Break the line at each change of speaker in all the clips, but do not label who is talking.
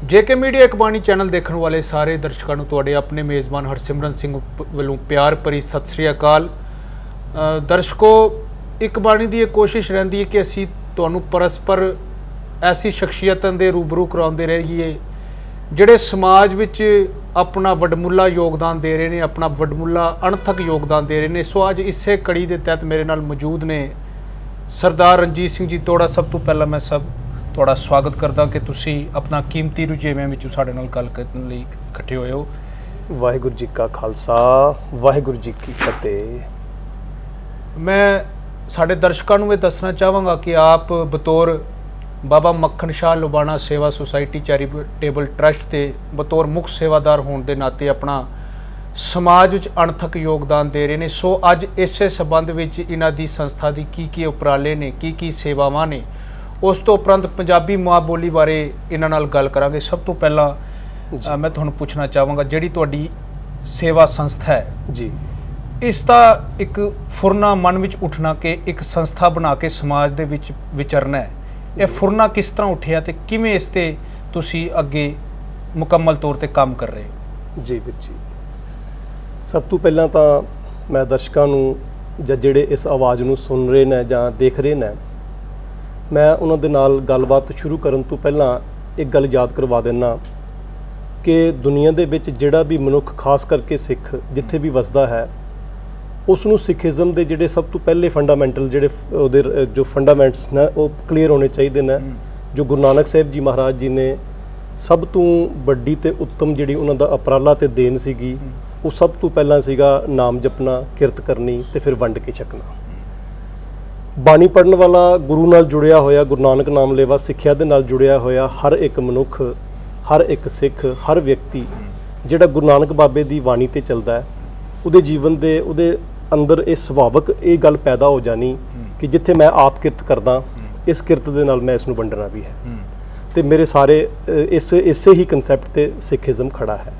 जेके media एक बाणी channel देखने वाले सारे दर्शकों को तुहाडे अपने मेज़बान हरसिमरन सिंह वालों प्यार भरी सत श्री अकाल। दर्शकों, एक बाणी की कोशिश रहिंदी है कि असीं तुहानूं परस्पर ऐसी शख्सियतां दे रूबरू कराउंदे रहिए जिहड़े समाज विच अपना वडमुला योगदान दे रहे हैं, अपना वडमुला अणथक योगदान दे रहे हैं। सो अज इसे कड़ी के तहत मेरे नाल मौजूद ने सरदार रणजीत सिंह जी तोड़ा। सब तो पहला मैं ਤੁਹਾਡਾ स्वागत करदा कि तुसी अपना कीमती रुझेवें विचों साडे नाल गल करन लई इकट्ठे होए हो।
वाहिगुरू जी का खालसा वाहिगुरू जी की फतेह।
मैं साडे दर्शकों नूं दसना चाहांगा कि आप बतौर बाबा मक्खन शाह लुबाना सेवा सोसाइटी चैरिटेबल ट्रस्ट के बतौर मुख सेवादार होने के नाते अपना समाज विच अणथक योगदान दे रहे हैं। सो अज इस संबंध विच इन्हां दी संस्था दी की उपराले ने, की सेवावां ने, उस तो उपरंत पंजाबी माँ बोली बारे इन्हां नाल गल करांगे। सब तो पहला मैं तुहानूं पुछना चाहांगा, जिहड़ी तुहाडी सेवा संस्था है
जी,
इसका एक फुरना मन विच उठना कि एक संस्था बना के समाज दे विच विचरना है, ये फुरना किस तरह उठिया ते किवें इस ते तुसीं अगे मुकम्मल तौर ते काम कर रहे हो?
जी वीर जी, सब तो पहला तो मैं दर्शकों नूं जां जिहड़े इस आवाज़ नूं सुन रहे ने जां देख रहे ने, मैं उन्हां दे नाल गलबात शुरू करन तो पहला एक गल याद करवा देना कि दुनिया दे विच जिहड़ा भी मनुख, खास करके सिख जिथे भी वसदा है, उसनूं सिखिज़म दे जिहड़े सब तो पहले फंडामेंटल जिहड़े उहदे जो फंडामेंट्स ने वो क्लीयर होने चाहिए ने। जो गुरु नानक साहिब जी महाराज जी ने सब तो वड्डी ते उत्तम जिहड़ी उन्हां दा उपराला ते देन सीगी, वो सब तो पहला सीगा नाम जपना, किरत करनी ते फिर वंड के छकना। बाणी पढ़न वाला, गुरु नाल जुड़िया होया, गुरु नानक नाम लेवा सिक्ख्या दे नाल जुड़िया होया हर एक मनुख, हर एक सिख, हर व्यक्ति जिहड़ा गुरु नानक बाबे दी बाणी ते चलदा है, उहदे जीवन दे उहदे अंदर ये सुभावक ये गल पैदा हो जानी कि जिथे मैं आप किरत करदा, इस किरत दे नाल मैं इसनूं वंडना भी है। ते मेरे सारे इसे ही कंसैप्ट ते सिखिज़म खड़ा है,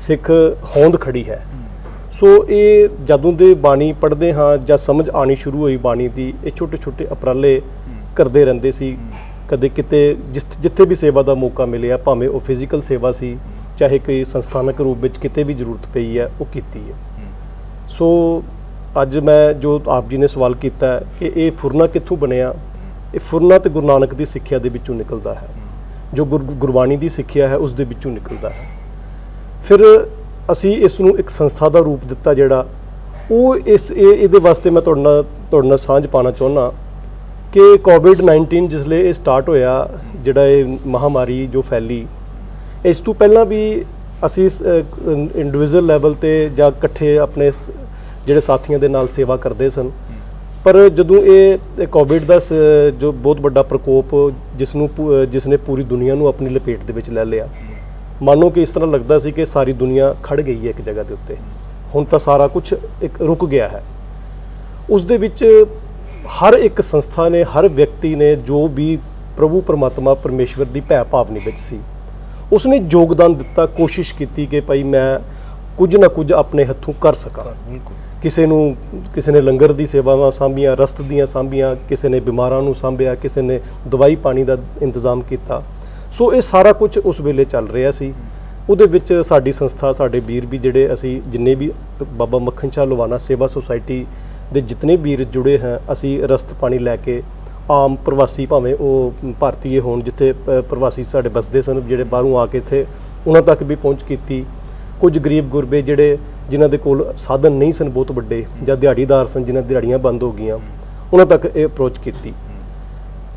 सिख होंद खड़ी है। सो ये जदों दे बाणी पढ़ते हाँ जां समझ आनी शुरू हुई बाणी दी, ये छोटे छोटे उपराले करते रहंदे सी। कदे किते जिथे भी सेवा का मौका मिले, भावें वो फिजिकल सेवा सी, चाहे कोई संस्थानक रूप में किते भी जरूरत पई है वो कीती है। सो अज मैं जो आप जी ने सवाल किया कि ये फुरना कित्थों बनिया, ये फुरना तो गुरु नानक की सिक्ख्या दे विचों निकलदा है, जो गुरबाणी की सिक्ख्या है उस दे विचों निकलदा है। फिर असी इसनूं एक संस्था का रूप दिता जिहड़ा वो इहदे वास्ते मैं तुहाडे नाल सांझ पाना चाहुंदा कि कोविड-19 जिसले ये स्टार्ट होया, जिहड़ा ये महामारी जो फैली, इस तो पहला भी असी इंडिविजुअल लैवल ते जां इकट्ठे अपने जिहड़े साथियों दे नाल सेवा करते सन। पर जदों ये कोविड का जो बहुत बड़ा प्रकोप जिसने पूरी दुनिया नूं अपनी लपेट दे विच लै लिया, मानो कि इस तरह लगता सी कि सारी दुनिया खड़ गई है एक जगह के उत्ते, हुण तां सारा कुछ एक रुक गया है। उस दे विच हर एक संस्था ने, हर व्यक्ति ने जो भी प्रभु परमात्मा परमेश्वर की भै भावनी विच सी, उसने योगदान दिता, कोशिश की कि भाई मैं कुछ ना कुछ अपने हथों कर सकां। किसी ने लंगर की सेवावां सांभियां, रस्त दियां सांभियां, किसी ने बीमारां नूं सांभिया, किसी ने दवाई पानी का इंतजाम किया। सो ये सारा कुछ उस वेले चल रहा सी। उहदे विच साडी संस्था, साडे वीर भी जिहड़े असी जिन्ने भी बाबा मक्खन शाह लुबाना सेवा सोसाइटी दे जितने वीर जुड़े हैं, असी रस्त पानी लैके आम प्रवासी, भावें वो भारतीय होण, जिथे प्रवासी साडे बसदे सन, जिहड़े बाहरों आके इत्थे उन्हां तक भी पहुँच की। कुछ गरीब गुरबे जिहड़े जिन्हां दे कोल साधन नहीं सन बहुत वड्डे, जां दिहाड़ीदार सन जिन्हां दिहाड़ियां बंद हो गईयां, उन्हां तक ये अप्रोच की।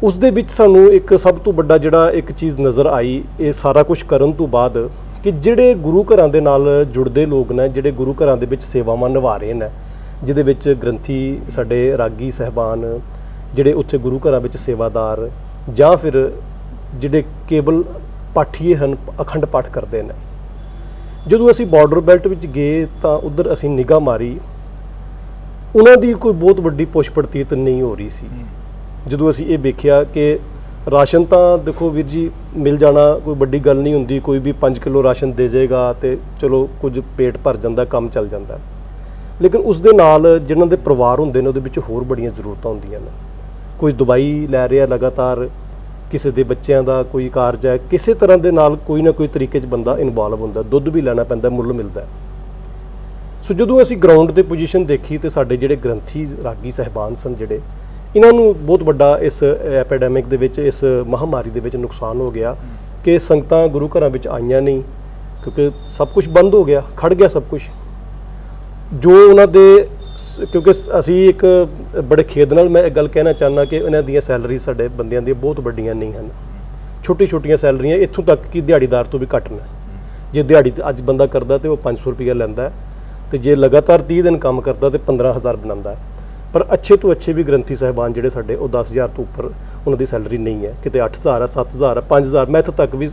उस दे विच सानूं एक सब तो बड़ा जिहड़ा एक चीज़ नज़र आई, ये सारा कुछ करन तो बाद, कि जिहड़े गुरु घरां दे नाल जुड़दे लोग ने, जिहड़े गुरु घरां दे विच सेवावां निभा रहे हैं, जिहदे विच ग्रंथी साडे रागी साहबान जिहड़े उत्थे गुरु घरां विच सेवादार, जां फिर जिहड़े केवल पाठीए हन, अखंड पाठ करते हैं। जदों असी बॉर्डर बैल्ट विच गए तां उधर असी निगाह मारी, उन्हां दी कोई बहुत वड्डी पुछ पड़तीत नहीं हो रही सी। जदों असी ये वेखिया कि राशन तो देखो वीर जी मिल जाना कोई बड़ी गल नहीं हुंदी, कोई भी 5 किलो राशन दे जाएगा तो चलो कुछ पेट भर जाता, काम चल जाता। लेकिन उस दे नाल जिन्हां दे परिवार हुंदे ने उहदे विच होर बड़ियां जरूरतां हुंदियां ने। कोई दवाई लै रहा लगातार, ਕਿਸੇ ਦੇ ਬੱਚਿਆਂ ਦਾ ਕੋਈ ਕਾਰਜ ਹੈ, ਕਿਸੇ ਤਰ੍ਹਾਂ ਦੇ ਨਾਲ ਕੋਈ ਨਾ ਕੋਈ ਤਰੀਕੇ 'ਚ ਬੰਦਾ ਇਨਵੋਲਵ ਹੁੰਦਾ। ਦੁੱਧ ਵੀ ਲੈਣਾ ਪੈਂਦਾ, ਮੁੱਲ ਮਿਲਦਾ। ਸੋ ਜਦੋਂ ਅਸੀਂ ਗਰਾਊਂਡ ਤੇ ਪੋਜੀਸ਼ਨ ਦੇਖੀ ਤੇ ਸਾਡੇ ਜਿਹੜੇ ਗ੍ਰੰਥੀ ਰਾਗੀ ਸਾਹਿਬਾਨ ਸਨ, ਜਿਹੜੇ ਇਹਨਾਂ ਨੂੰ ਬਹੁਤ ਵੱਡਾ ਇਸ ਐਪੀਡੈਮਿਕ ਦੇ ਵਿੱਚ, ਇਸ ਮਹਾਮਾਰੀ ਦੇ ਵਿੱਚ ਨੁਕਸਾਨ ਹੋ ਗਿਆ ਕਿ ਸੰਗਤਾਂ ਗੁਰੂ ਘਰਾਂ ਵਿੱਚ ਆਈਆਂ ਨਹੀਂ, ਕਿਉਂਕਿ ਸਭ ਕੁਝ ਬੰਦ ਹੋ ਗਿਆ, ਖੜ ਗਿਆ ਸਭ ਕੁਝ। ਜੋ ਉਹਨਾਂ ਦੇ ਕਿਉਂਕਿ ਅਸੀਂ ਇੱਕ ਬੜੇ ਖੇਦ ਨਾਲ ਮੈਂ ਇਹ ਗੱਲ ਕਹਿਣਾ ਚਾਹੁੰਦਾ ਕਿ ਇਹਨਾਂ ਦੀਆਂ ਸੈਲਰੀ ਸਾਡੇ ਬੰਦਿਆਂ ਦੀਆਂ ਬਹੁਤ ਵੱਡੀਆਂ ਨਹੀਂ ਹਨ, ਛੋਟੀ-ਛੋਟੀਆਂ ਸੈਲਰੀਆਂ, ਇੱਥੋਂ ਤੱਕ ਕਿ ਦਿਹਾੜੀਦਾਰ ਤੋਂ ਵੀ ਘੱਟ ਨੇ। ਜੇ ਦਿਹਾੜੀ ਅੱਜ ਬੰਦਾ ਕਰਦਾ ਤੇ ਉਹ 500 ਰੁਪਇਆ ਲੈਂਦਾ, ਤੇ ਜੇ ਲਗਾਤਾਰ 30 ਦਿਨ ਕੰਮ ਕਰਦਾ ਤੇ 15,000 ਬਣਾਉਂਦਾ। ਪਰ ਅੱਛੇ ਤੋਂ ਅੱਛੇ ਵੀ ਗ੍ਰੰਥੀ ਸਾਹਿਬਾਨ ਜਿਹੜੇ ਸਾਡੇ, ਉਹ 10,000 ਤੋਂ ਉੱਪਰ ਉਹਨਾਂ ਦੀ ਸੈਲਰੀ ਨਹੀਂ ਹੈ, ਕਿਤੇ 8,000 ਹੈ, 7,000 ਹੈ, 5,000। ਮੈਂ ਇੱਥੋਂ ਤੱਕ ਵੀ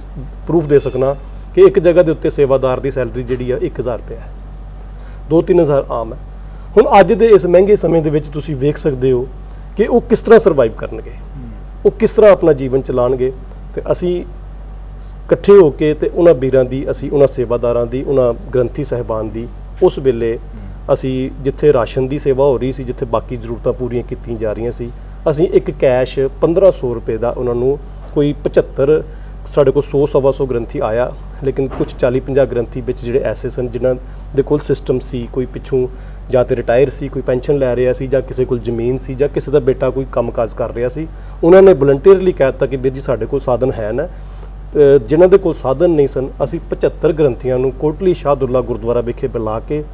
ਪ੍ਰੂਫ ਦੇ ਸਕਣਾ ਕਿ ਇੱਕ ਜਗ੍ਹਾ ਦੇ ਉੱਤੇ ਸੇਵਾਦਾਰ ਦੀ ਸੈਲਰੀ ਜਿਹੜੀ ਆ 1,000 ਰੁਪਇਆ ਹੈ, 2-3,000 ਆਮ ਹੈ। ਹੁਣ ਅੱਜ ਦੇ ਇਸ ਮਹਿੰਗੇ ਸਮੇਂ ਦੇ ਵਿੱਚ ਤੁਸੀਂ ਵੇਖ ਸਕਦੇ ਹੋ ਕਿ ਉਹ ਕਿਸ ਤਰ੍ਹਾਂ ਸਰਵਾਈਵ ਕਰਨਗੇ, ਉਹ ਕਿਸ ਤਰ੍ਹਾਂ ਆਪਣਾ ਜੀਵਨ ਚਲਾਉਣਗੇ। ਤੇ ਅਸੀਂ ਇਕੱਠੇ ਹੋ ਕੇ ਤੇ ਉਹਨਾਂ ਵੀਰਾਂ ਦੀ, ਅਸੀਂ ਉਹਨਾਂ ਸੇਵਾਦਾਰਾਂ ਦੀ, ਉਹਨਾਂ ਗ੍ਰੰਥੀ ਸਾਹਿਬਾਨ ਦੀ, ਉਸ ਵੇਲੇ ਅਸੀਂ ਜਿੱਥੇ ਰਾਸ਼ਨ ਦੀ ਸੇਵਾ ਹੋ ਰਹੀ ਸੀ, ਜਿੱਥੇ ਬਾਕੀ ਜ਼ਰੂਰਤਾਂ ਪੂਰੀਆਂ ਕੀਤੀਆਂ ਜਾ ਰਹੀਆਂ ਸੀ, ਅਸੀਂ ਇੱਕ ਕੈਸ਼ 1,500 ਰੁਪਏ ਦਾ ਉਹਨਾਂ ਨੂੰ, ਕੋਈ 75 ਸਾਡੇ ਕੋਲ 100-125 ਗ੍ਰੰਥੀ ਆਇਆ, ਲੇਕਿਨ ਕੁਝ 40-50 ਗ੍ਰੰਥੀ ਵਿੱਚ ਜਿਹੜੇ ਐਸੇ ਸਨ ਜਿਨ੍ਹਾਂ ਦੇ ਕੋਲ ਸਿਸਟਮ ਸੀ, ਕੋਈ ਪਿੱਛੋਂ ਜਾਂ ਤੇ ਰਿਟਾਇਰ ਸੀ, ਕੋਈ ਪੈਨਸ਼ਨ ਲੈ ਰਿਹਾ ਸੀ, ਜਾਂ ਕਿਸੇ ਕੋਲ ਜ਼ਮੀਨ ਸੀ, ਜਾਂ ਕਿਸੇ ਦਾ ਬੇਟਾ ਕੋਈ ਕੰਮਕਾਜ ਕਰ ਰਿਹਾ ਸੀ। ਉਹਨਾਂ ਨੇ ਵਲੰਟੀਅਰਲੀ ਕਹਿ ਦਿੱਤਾ ਕਿ ਵੀਰ ਜੀ ਸਾਡੇ ਕੋਲ ਸਾਧਨ ਹੈ ਨਾ। ਜਿਨ੍ਹਾਂ ਦੇ ਕੋਲ ਸਾਧਨ ਨਹੀਂ ਸਨ, ਅਸੀਂ 75 ਗ੍ਰੰਥੀਆਂ ਨੂੰ ਕੋਟਲੀ ਸ਼ਾਹਦੁੱਲਾ ਗੁਰਦੁਆਰਾ ਵਿਖੇ ਬੁਲਾ ਕੇ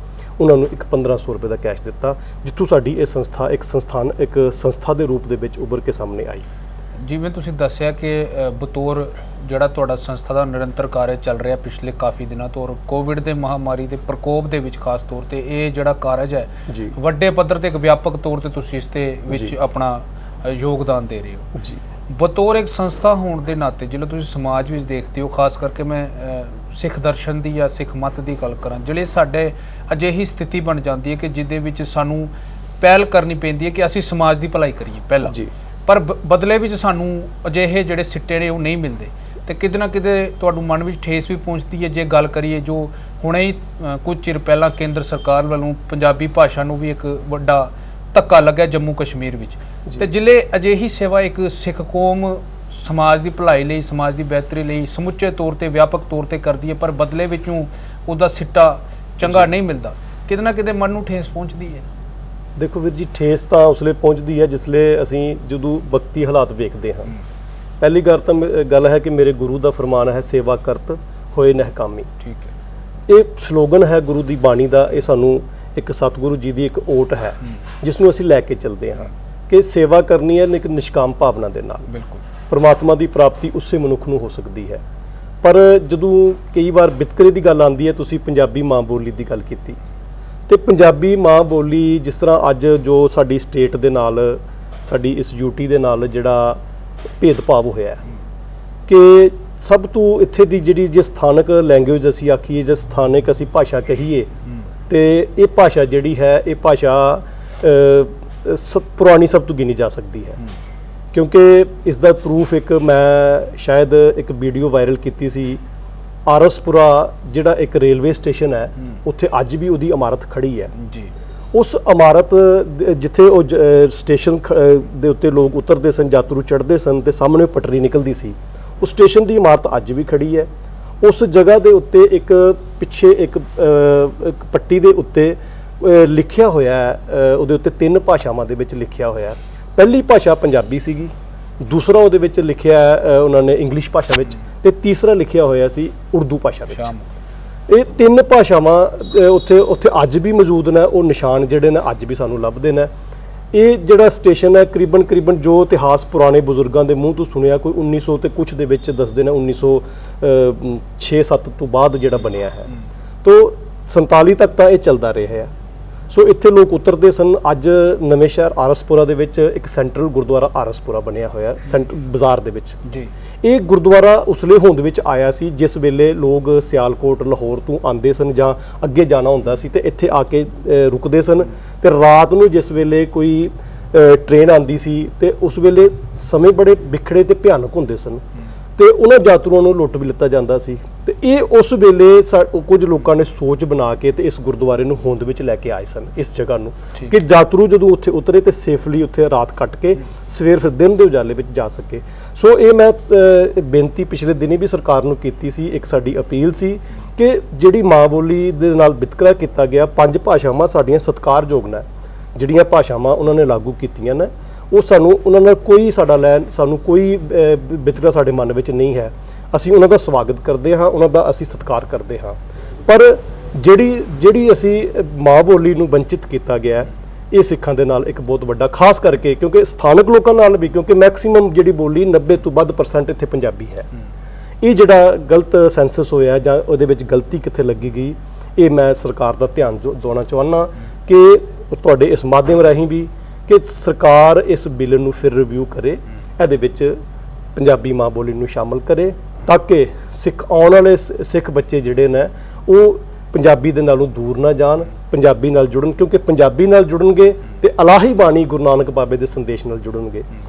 ਉਹਨਾਂ ਨੂੰ ਇੱਕ 1,500 ਰੁਪਏ ਦਾ ਕੈਸ਼ ਦਿੱਤਾ, ਜਿੱਥੋਂ ਸਾਡੀ ਇਹ ਸੰਸਥਾ ਇੱਕ ਸੰਸਥਾ ਦੇ ਰੂਪ ਦੇ ਵਿੱਚ ਉੱਭਰ ਕੇ ਸਾਹਮਣੇ ਆਈ।
ਜਿਵੇਂ ਤੁਸੀਂ ਦੱਸਿਆ ਕਿ ਬਤੌਰ ਜਿਹੜਾ ਤੁਹਾਡਾ ਸੰਸਥਾ ਦਾ ਨਿਰੰਤਰ ਕਾਰਜ ਚੱਲ ਰਿਹਾ ਪਿਛਲੇ ਕਾਫੀ ਦਿਨਾਂ ਤੋਂ, ਔਰ ਕੋਵਿਡ ਦੇ ਮਹਾਮਾਰੀ ਦੇ ਪ੍ਰਕੋਪ ਦੇ ਵਿੱਚ ਖਾਸ ਤੌਰ ਤੇ ਇਹ ਜਿਹੜਾ ਕਾਰਜ ਹੈ
ਜੀ
ਵੱਡੇ ਪੱਧਰ ਤੇ, ਇੱਕ ਵਿਆਪਕ ਤੌਰ ਤੇ ਤੁਸੀਂ ਇਸ ਦੇ ਵਿੱਚ ਆਪਣਾ ਯੋਗਦਾਨ ਦੇ ਰਹੇ ਹੋ
ਜੀ।
ਬਤੌਰ ਇੱਕ ਸੰਸਥਾ ਹੋਣ ਦੇ ਨਾਤੇ ਜਦੋਂ ਤੁਸੀਂ ਸਮਾਜ ਵਿੱਚ ਦੇਖਦੇ ਹੋ, ਖਾਸ ਕਰਕੇ ਮੈਂ ਸਿੱਖ ਦਰਸ਼ਨ ਦੀ ਜਾਂ ਸਿੱਖ ਮੱਤ ਦੀ ਗੱਲ ਕਰਾਂ, ਜਿਹੜੇ ਸਾਡੇ ਅਜਿਹੀ ਸਥਿਤੀ ਬਣ ਜਾਂਦੀ ਹੈ ਕਿ ਜਿਹਦੇ ਵਿੱਚ ਸਾਨੂੰ ਪਹਿਲ ਕਰਨੀ ਪੈਂਦੀ ਹੈ ਕਿ ਅਸੀਂ ਸਮਾਜ ਦੀ ਭਲਾਈ ਕਰੀਏ ਪਹਿਲਾਂ
ਜੀ,
ਪਰ ਬਦਲੇ ਵਿੱਚ ਸਾਨੂੰ ਅਜਿਹੇ ਜਿਹੜੇ ਸਿੱਟੇ ਨੇ ਉਹ ਨਹੀਂ ਮਿਲਦੇ, ਤੇ ਕਿਤੇ ਨਾ ਕਿਤੇ ਤੁਹਾਨੂੰ ਮਨ ਵਿੱਚ ਠੇਸ ਵੀ ਪਹੁੰਚਦੀ ਹੈ। ਜੇ ਗੱਲ ਕਰੀਏ ਜੋ ਹੁਣੇ ਹੀ ਕੁਝ ਚਿਰ ਪਹਿਲਾਂ ਕੇਂਦਰ ਸਰਕਾਰ ਵੱਲੋਂ ਪੰਜਾਬੀ ਭਾਸ਼ਾ ਨੂੰ ਵੀ ਇੱਕ ਵੱਡਾ ਧੱਕਾ ਲੱਗਿਆ ਜੰਮੂ ਕਸ਼ਮੀਰ ਵਿੱਚ, ਤੇ ਜ਼ਿਲ੍ਹੇ ਅਜਿਹੀ ਸੇਵਾ ਇੱਕ ਸਿੱਖ ਕੌਮ ਸਮਾਜ ਦੀ ਭਲਾਈ ਲਈ, ਸਮਾਜ ਦੀ ਬਿਹਤਰੀ ਲਈ ਸਮੁੱਚੇ ਤੌਰ ਤੇ ਵਿਆਪਕ ਤੌਰ ਤੇ ਕਰਦੀ ਹੈ, ਪਰ ਬਦਲੇ ਵਿੱਚੋਂ ਉਹਦਾ ਸਿੱਟਾ ਚੰਗਾ ਨਹੀਂ ਮਿਲਦਾ, ਕਿਤੇ ਨਾ ਕਿਤੇ ਮਨ ਨੂੰ ਠੇਸ ਪਹੁੰਚਦੀ ਹੈ।
ਦੇਖੋ ਵੀਰ ਜੀ, ਠੇਸ ਤਾਂ ਉਸਲੇ ਪਹੁੰਚਦੀ ਹੈ ਜਿਸਲੇ ਅਸੀਂ ਜਦੋਂ ਵਕਤੀ ਹਾਲਾਤ ਵੇਖਦੇ ਹਾਂ। ਪਹਿਲੀ ਗੱਲ ਹੈ ਕਿ ਮੇਰੇ ਗੁਰੂ ਦਾ ਫਰਮਾਨ ਹੈ, ਸੇਵਾ ਕਰਤ ਹੋਏ ਨਹਕਾਮੀ।
ਠੀਕ ਹੈ,
ਇਹ ਸਲੋਗਨ ਹੈ ਗੁਰੂ ਦੀ ਬਾਣੀ ਦਾ, ਇਹ ਸਾਨੂੰ ਇੱਕ ਸਤਿਗੁਰੂ ਜੀ ਦੀ ਇੱਕ ਓਟ ਹੈ ਜਿਸ ਨੂੰ ਅਸੀਂ ਲੈ ਕੇ ਚੱਲਦੇ ਹਾਂ ਕਿ ਸੇਵਾ ਕਰਨੀ ਹੈ ਇੱਕ ਨਿਸ਼ਕਾਮ ਭਾਵਨਾ ਦੇ ਨਾਲ।
ਬਿਲਕੁਲ,
ਪਰਮਾਤਮਾ ਦੀ ਪ੍ਰਾਪਤੀ ਉਸੇ ਮਨੁੱਖ ਨੂੰ ਹੋ ਸਕਦੀ ਹੈ। ਪਰ ਜਦੋਂ ਕਈ ਵਾਰ ਵਿਤਕਰੇ ਦੀ ਗੱਲ ਆਉਂਦੀ ਹੈ, ਤੁਸੀਂ ਪੰਜਾਬੀ ਮਾਂ ਬੋਲੀ ਦੀ ਗੱਲ ਕੀਤੀ, ਤੇ ਪੰਜਾਬੀ ਮਾਂ ਬੋਲੀ ਜਿਸ ਤਰ੍ਹਾਂ ਅੱਜ ਜੋ ਸਾਡੀ ਸਟੇਟ ਦੇ ਨਾਲ, ਸਾਡੀ ਇਸ ਯੂਟੀ ਦੇ ਨਾਲ ਜਿਹੜਾ ਭੇਦਭਾਵ ਹੋਇਆ ਕਿ ਸਭ ਤੋਂ ਇੱਥੇ ਦੀ ਜਿਹੜੀ ਜੇ ਸਥਾਨਕ ਲੈਂਗੁਏਜ ਅਸੀਂ ਆਖੀਏ, ਜੇ ਸਥਾਨਕ ਅਸੀਂ ਭਾਸ਼ਾ ਕਹੀਏ, ਤੇ ਇਹ ਭਾਸ਼ਾ ਜਿਹੜੀ ਹੈ, ਇਹ ਭਾਸ਼ਾ ਪੁਰਾਣੀ ਸਭ ਤੋਂ ਗਿਣੀ ਜਾ ਸਕਦੀ ਹੈ। ਕਿਉਂਕਿ ਇਸ ਦਾ ਪ੍ਰੂਫ ਇੱਕ ਮੈਂ ਸ਼ਾਇਦ ਇੱਕ ਵੀਡੀਓ ਵਾਇਰਲ ਕੀਤੀ ਸੀ, ਆਰਸਪੁਰਾ ਜਿਹੜਾ ਇੱਕ ਰੇਲਵੇ ਸਟੇਸ਼ਨ ਹੈ, ਉੱਥੇ ਅੱਜ ਵੀ ਉਹਦੀ ਇਮਾਰਤ ਖੜੀ ਹੈ ਜੀ। ਉਸ ਇਮਾਰਤ ਜਿੱਥੇ ਉਹ ਸਟੇਸ਼ਨ ਦੇ ਉੱਤੇ ਲੋਕ ਉਤਰਦੇ ਸਨ, ਯਾਤਰੂ ਚੜ੍ਹਦੇ ਸਨ, ਤੇ ਸਾਹਮਣੇ ਪਟੜੀ ਨਿਕਲਦੀ ਸੀ, ਉਸ ਸਟੇਸ਼ਨ ਦੀ ਇਮਾਰਤ ਅੱਜ ਵੀ ਖੜੀ ਹੈ। ਉਸ ਜਗ੍ਹਾ ਦੇ ਉੱਤੇ ਇੱਕ ਪਿੱਛੇ ਇੱਕ ਪੱਟੀ ਦੇ ਉੱਤੇ ਲਿਖਿਆ ਹੋਇਆ ਹੈ, ਉਹਦੇ ਉੱਤੇ 3 ਭਾਸ਼ਾਵਾਂ ਦੇ ਵਿੱਚ ਲਿਖਿਆ ਹੋਇਆ। ਪਹਿਲੀ ਭਾਸ਼ਾ ਪੰਜਾਬੀ ਸੀਗੀ, ਦੂਸਰਾ ਉਹਦੇ ਵਿੱਚ ਲਿਖਿਆ ਉਹਨਾਂ ਨੇ ਇੰਗਲਿਸ਼ ਭਾਸ਼ਾ ਵਿੱਚ, ਤੇ ਤੀਸਰਾ ਲਿਖਿਆ ਹੋਇਆ ਸੀ ਉਰਦੂ ਭਾਸ਼ਾ ਵਿੱਚ। ਇਹ 3 ਭਾਸ਼ਾਵਾਂ ਉੱਥੇ ਅੱਜ ਵੀ ਮੌਜੂਦ ਨੇ, ਉਹ ਨਿਸ਼ਾਨ ਜਿਹੜੇ ਨੇ ਅੱਜ ਵੀ ਸਾਨੂੰ ਲੱਭਦੇ ਨੇ। ਇਹ ਜਿਹੜਾ ਸਟੇਸ਼ਨ ਹੈ ਕਰੀਬਨ ਜੋ ਇਤਿਹਾਸ ਪੁਰਾਣੇ ਬਜ਼ੁਰਗਾਂ ਦੇ ਮੂੰਹ ਤੋਂ ਸੁਣਿਆ, ਕੋਈ 1900 ਤੇ ਕੁਛ ਦੇ ਵਿੱਚ ਦੱਸਦੇ ਨੇ 1906-7 ਤੋਂ ਬਾਅਦ ਜਿਹੜਾ ਬਣਿਆ ਹੈ, ਤੋਂ 47 ਤੱਕ ਤਾਂ ਇਹ ਚੱਲਦਾ ਰਿਹਾ ਹੈ। ਸੋ ਇੱਥੇ ਲੋਕ ਉਤਰਦੇ ਸਨ। ਅੱਜ ਨਵੇਂ ਸ਼ਹਿਰ ਆਰਸਪੁਰਾ ਦੇ ਵਿੱਚ ਇੱਕ ਸੈਂਟਰਲ ਗੁਰਦੁਆਰਾ ਆਰਸਪੁਰਾ ਬਣਿਆ ਹੋਇਆ ਬਾਜ਼ਾਰ ਦੇ ਵਿੱਚ ਜੀ। ਇਹ ਗੁਰਦੁਆਰਾ ਉਸਲੇ ਹੋਂਦ ਵਿੱਚ ਆਇਆ ਸੀ ਜਿਸ ਵੇਲੇ ਲੋਕ ਸਿਆਲਕੋਟ, ਲਾਹੌਰ ਤੋਂ ਆਉਂਦੇ ਸਨ ਜਾਂ ਅੱਗੇ ਜਾਣਾ ਹੁੰਦਾ ਸੀ, ਤੇ ਇੱਥੇ ਆ ਕੇ ਰੁਕਦੇ ਸਨ, ਤੇ ਰਾਤ ਨੂੰ ਜਿਸ ਵੇਲੇ ਕੋਈ ਟ੍ਰੇਨ ਆਉਂਦੀ ਸੀ ਤੇ ਉਸ ਵੇਲੇ ਸਮੇਂ ਬੜੇ ਵਿਖੜੇ ਤੇ ਭਿਆਨਕ ਹੁੰਦੇ ਸਨ, ਤੇ ਉਹਨਾਂ ਯਾਤਰੂਆਂ ਨੂੰ ਲੁੱਟ ਵੀ ਲਿੱਤਾ ਜਾਂਦਾ ਸੀ। ਤੇ ਇਹ ਉਸ ਵੇਲੇ ਕੁਝ ਲੋਕਾਂ ਨੇ ਸੋਚ ਬਣਾ ਕੇ ਤੇ ਇਸ ਗੁਰਦੁਆਰੇ ਨੂੰ ਹੋਂਦ ਵਿੱਚ ਲੈ ਕੇ ਆਏ ਸਨ, ਇਸ ਜਗ੍ਹਾ ਨੂੰ, ਕਿ ਯਾਤਰੂ ਜਦੋਂ ਉੱਥੇ ਉਤਰੇ ਤੇ ਸੇਫਲੀ ਉੱਥੇ ਰਾਤ ਕੱਟ ਕੇ ਸਵੇਰ ਫਿਰ ਦਿਨ ਦੇ ਉਜਾਲੇ ਵਿੱਚ ਜਾ ਸਕੇ। ਸੋ ਇਹ ਮੈਂ ਬੇਨਤੀ ਪਿਛਲੇ ਦਿਨੀ ਵੀ ਸਰਕਾਰ ਨੂੰ ਕੀਤੀ ਸੀ, ਇੱਕ ਸਾਡੀ ਅਪੀਲ ਸੀ ਕਿ ਜਿਹੜੀ ਮਾਂ ਬੋਲੀ ਦੇ ਨਾਲ ਵਿਤਕਰਾ ਕੀਤਾ ਗਿਆ, 5 ਭਾਸ਼ਾਵਾਂ ਸਾਡੀਆਂ ਸਤਿਕਾਰਯੋਗ ਨੇ, ਜਿਹੜੀਆਂ ਭਾਸ਼ਾਵਾਂ ਉਹਨਾਂ ਨੇ ਲਾਗੂ ਕੀਤੀਆਂ ਨੇ, ਉਹ ਸਾਨੂੰ ਉਹਨਾਂ ਨਾਲ ਕੋਈ ਸਾਨੂੰ ਕੋਈ ਵਿਤਕਰਾ ਸਾਡੇ ਮਨ ਵਿੱਚ ਨਹੀਂ ਹੈ। ਅਸੀਂ ਉਹਨਾਂ ਦਾ ਸਵਾਗਤ ਕਰਦੇ ਹਾਂ, ਉਹਨਾਂ ਦਾ ਅਸੀਂ ਸਤਿਕਾਰ ਕਰਦੇ ਹਾਂ। ਪਰ ਜਿਹੜੀ ਅਸੀਂ ਮਾਂ ਬੋਲੀ ਨੂੰ ਵੰਚਿਤ ਕੀਤਾ ਗਿਆ, ਇਹ ਸਿੱਖਾਂ ਦੇ ਨਾਲ ਇੱਕ ਬਹੁਤ ਵੱਡਾ, ਖਾਸ ਕਰਕੇ ਕਿਉਂਕਿ ਸਥਾਨਕ ਲੋਕਾਂ ਨਾਲ ਵੀ, ਕਿਉਂਕਿ ਮੈਕਸਿਮਮ ਜਿਹੜੀ ਬੋਲੀ 90 ਤੋਂ ਵੱਧ % ਇੱਥੇ ਪੰਜਾਬੀ ਹੈ। ਇਹ ਜਿਹੜਾ ਗਲਤ ਸੈਂਸਸ ਹੋਇਆ ਜਾਂ ਉਹਦੇ ਵਿੱਚ ਗਲਤੀ ਕਿੱਥੇ ਲੱਗੀ ਗਈ, ਇਹ ਮੈਂ ਸਰਕਾਰ ਦਾ ਧਿਆਨ ਦਿਵਾਉਣਾ ਚਾਹੁੰਦਾ ਕਿ ਤੁਹਾਡੇ ਇਸ ਮਾਧਿਅਮ ਰਾਹੀਂ ਵੀ ਕਿ ਸਰਕਾਰ ਇਸ ਬਿੱਲ ਨੂੰ ਫਿਰ ਰਿਵਿਊ ਕਰੇ, ਇਹਦੇ ਵਿੱਚ ਪੰਜਾਬੀ ਮਾਂ ਬੋਲੀ ਨੂੰ ਸ਼ਾਮਲ ਕਰੇ, ਤਾਂ ਕਿ ਆਉਣ ਵਾਲੇ ਸਿੱਖ ਬੱਚੇ ਜਿਹੜੇ ਨੇ ਉਹ ਪੰਜਾਬੀ ਦੇ ਨਾਲੋਂ ਦੂਰ ਨਾ ਜਾਣ, ਪੰਜਾਬੀ ਨਾਲ ਜੁੜਨ, ਕਿਉਂਕਿ ਪੰਜਾਬੀ ਨਾਲ ਜੁੜਨਗੇ ਤੇ ਇਲਾਹੀ ਬਾਣੀ ਗੁਰੂ ਨਾਨਕ ਬਾਬੇ ਦੇ ਸੰਦੇਸ਼ ਨਾਲ ਜੁੜਨਗੇ,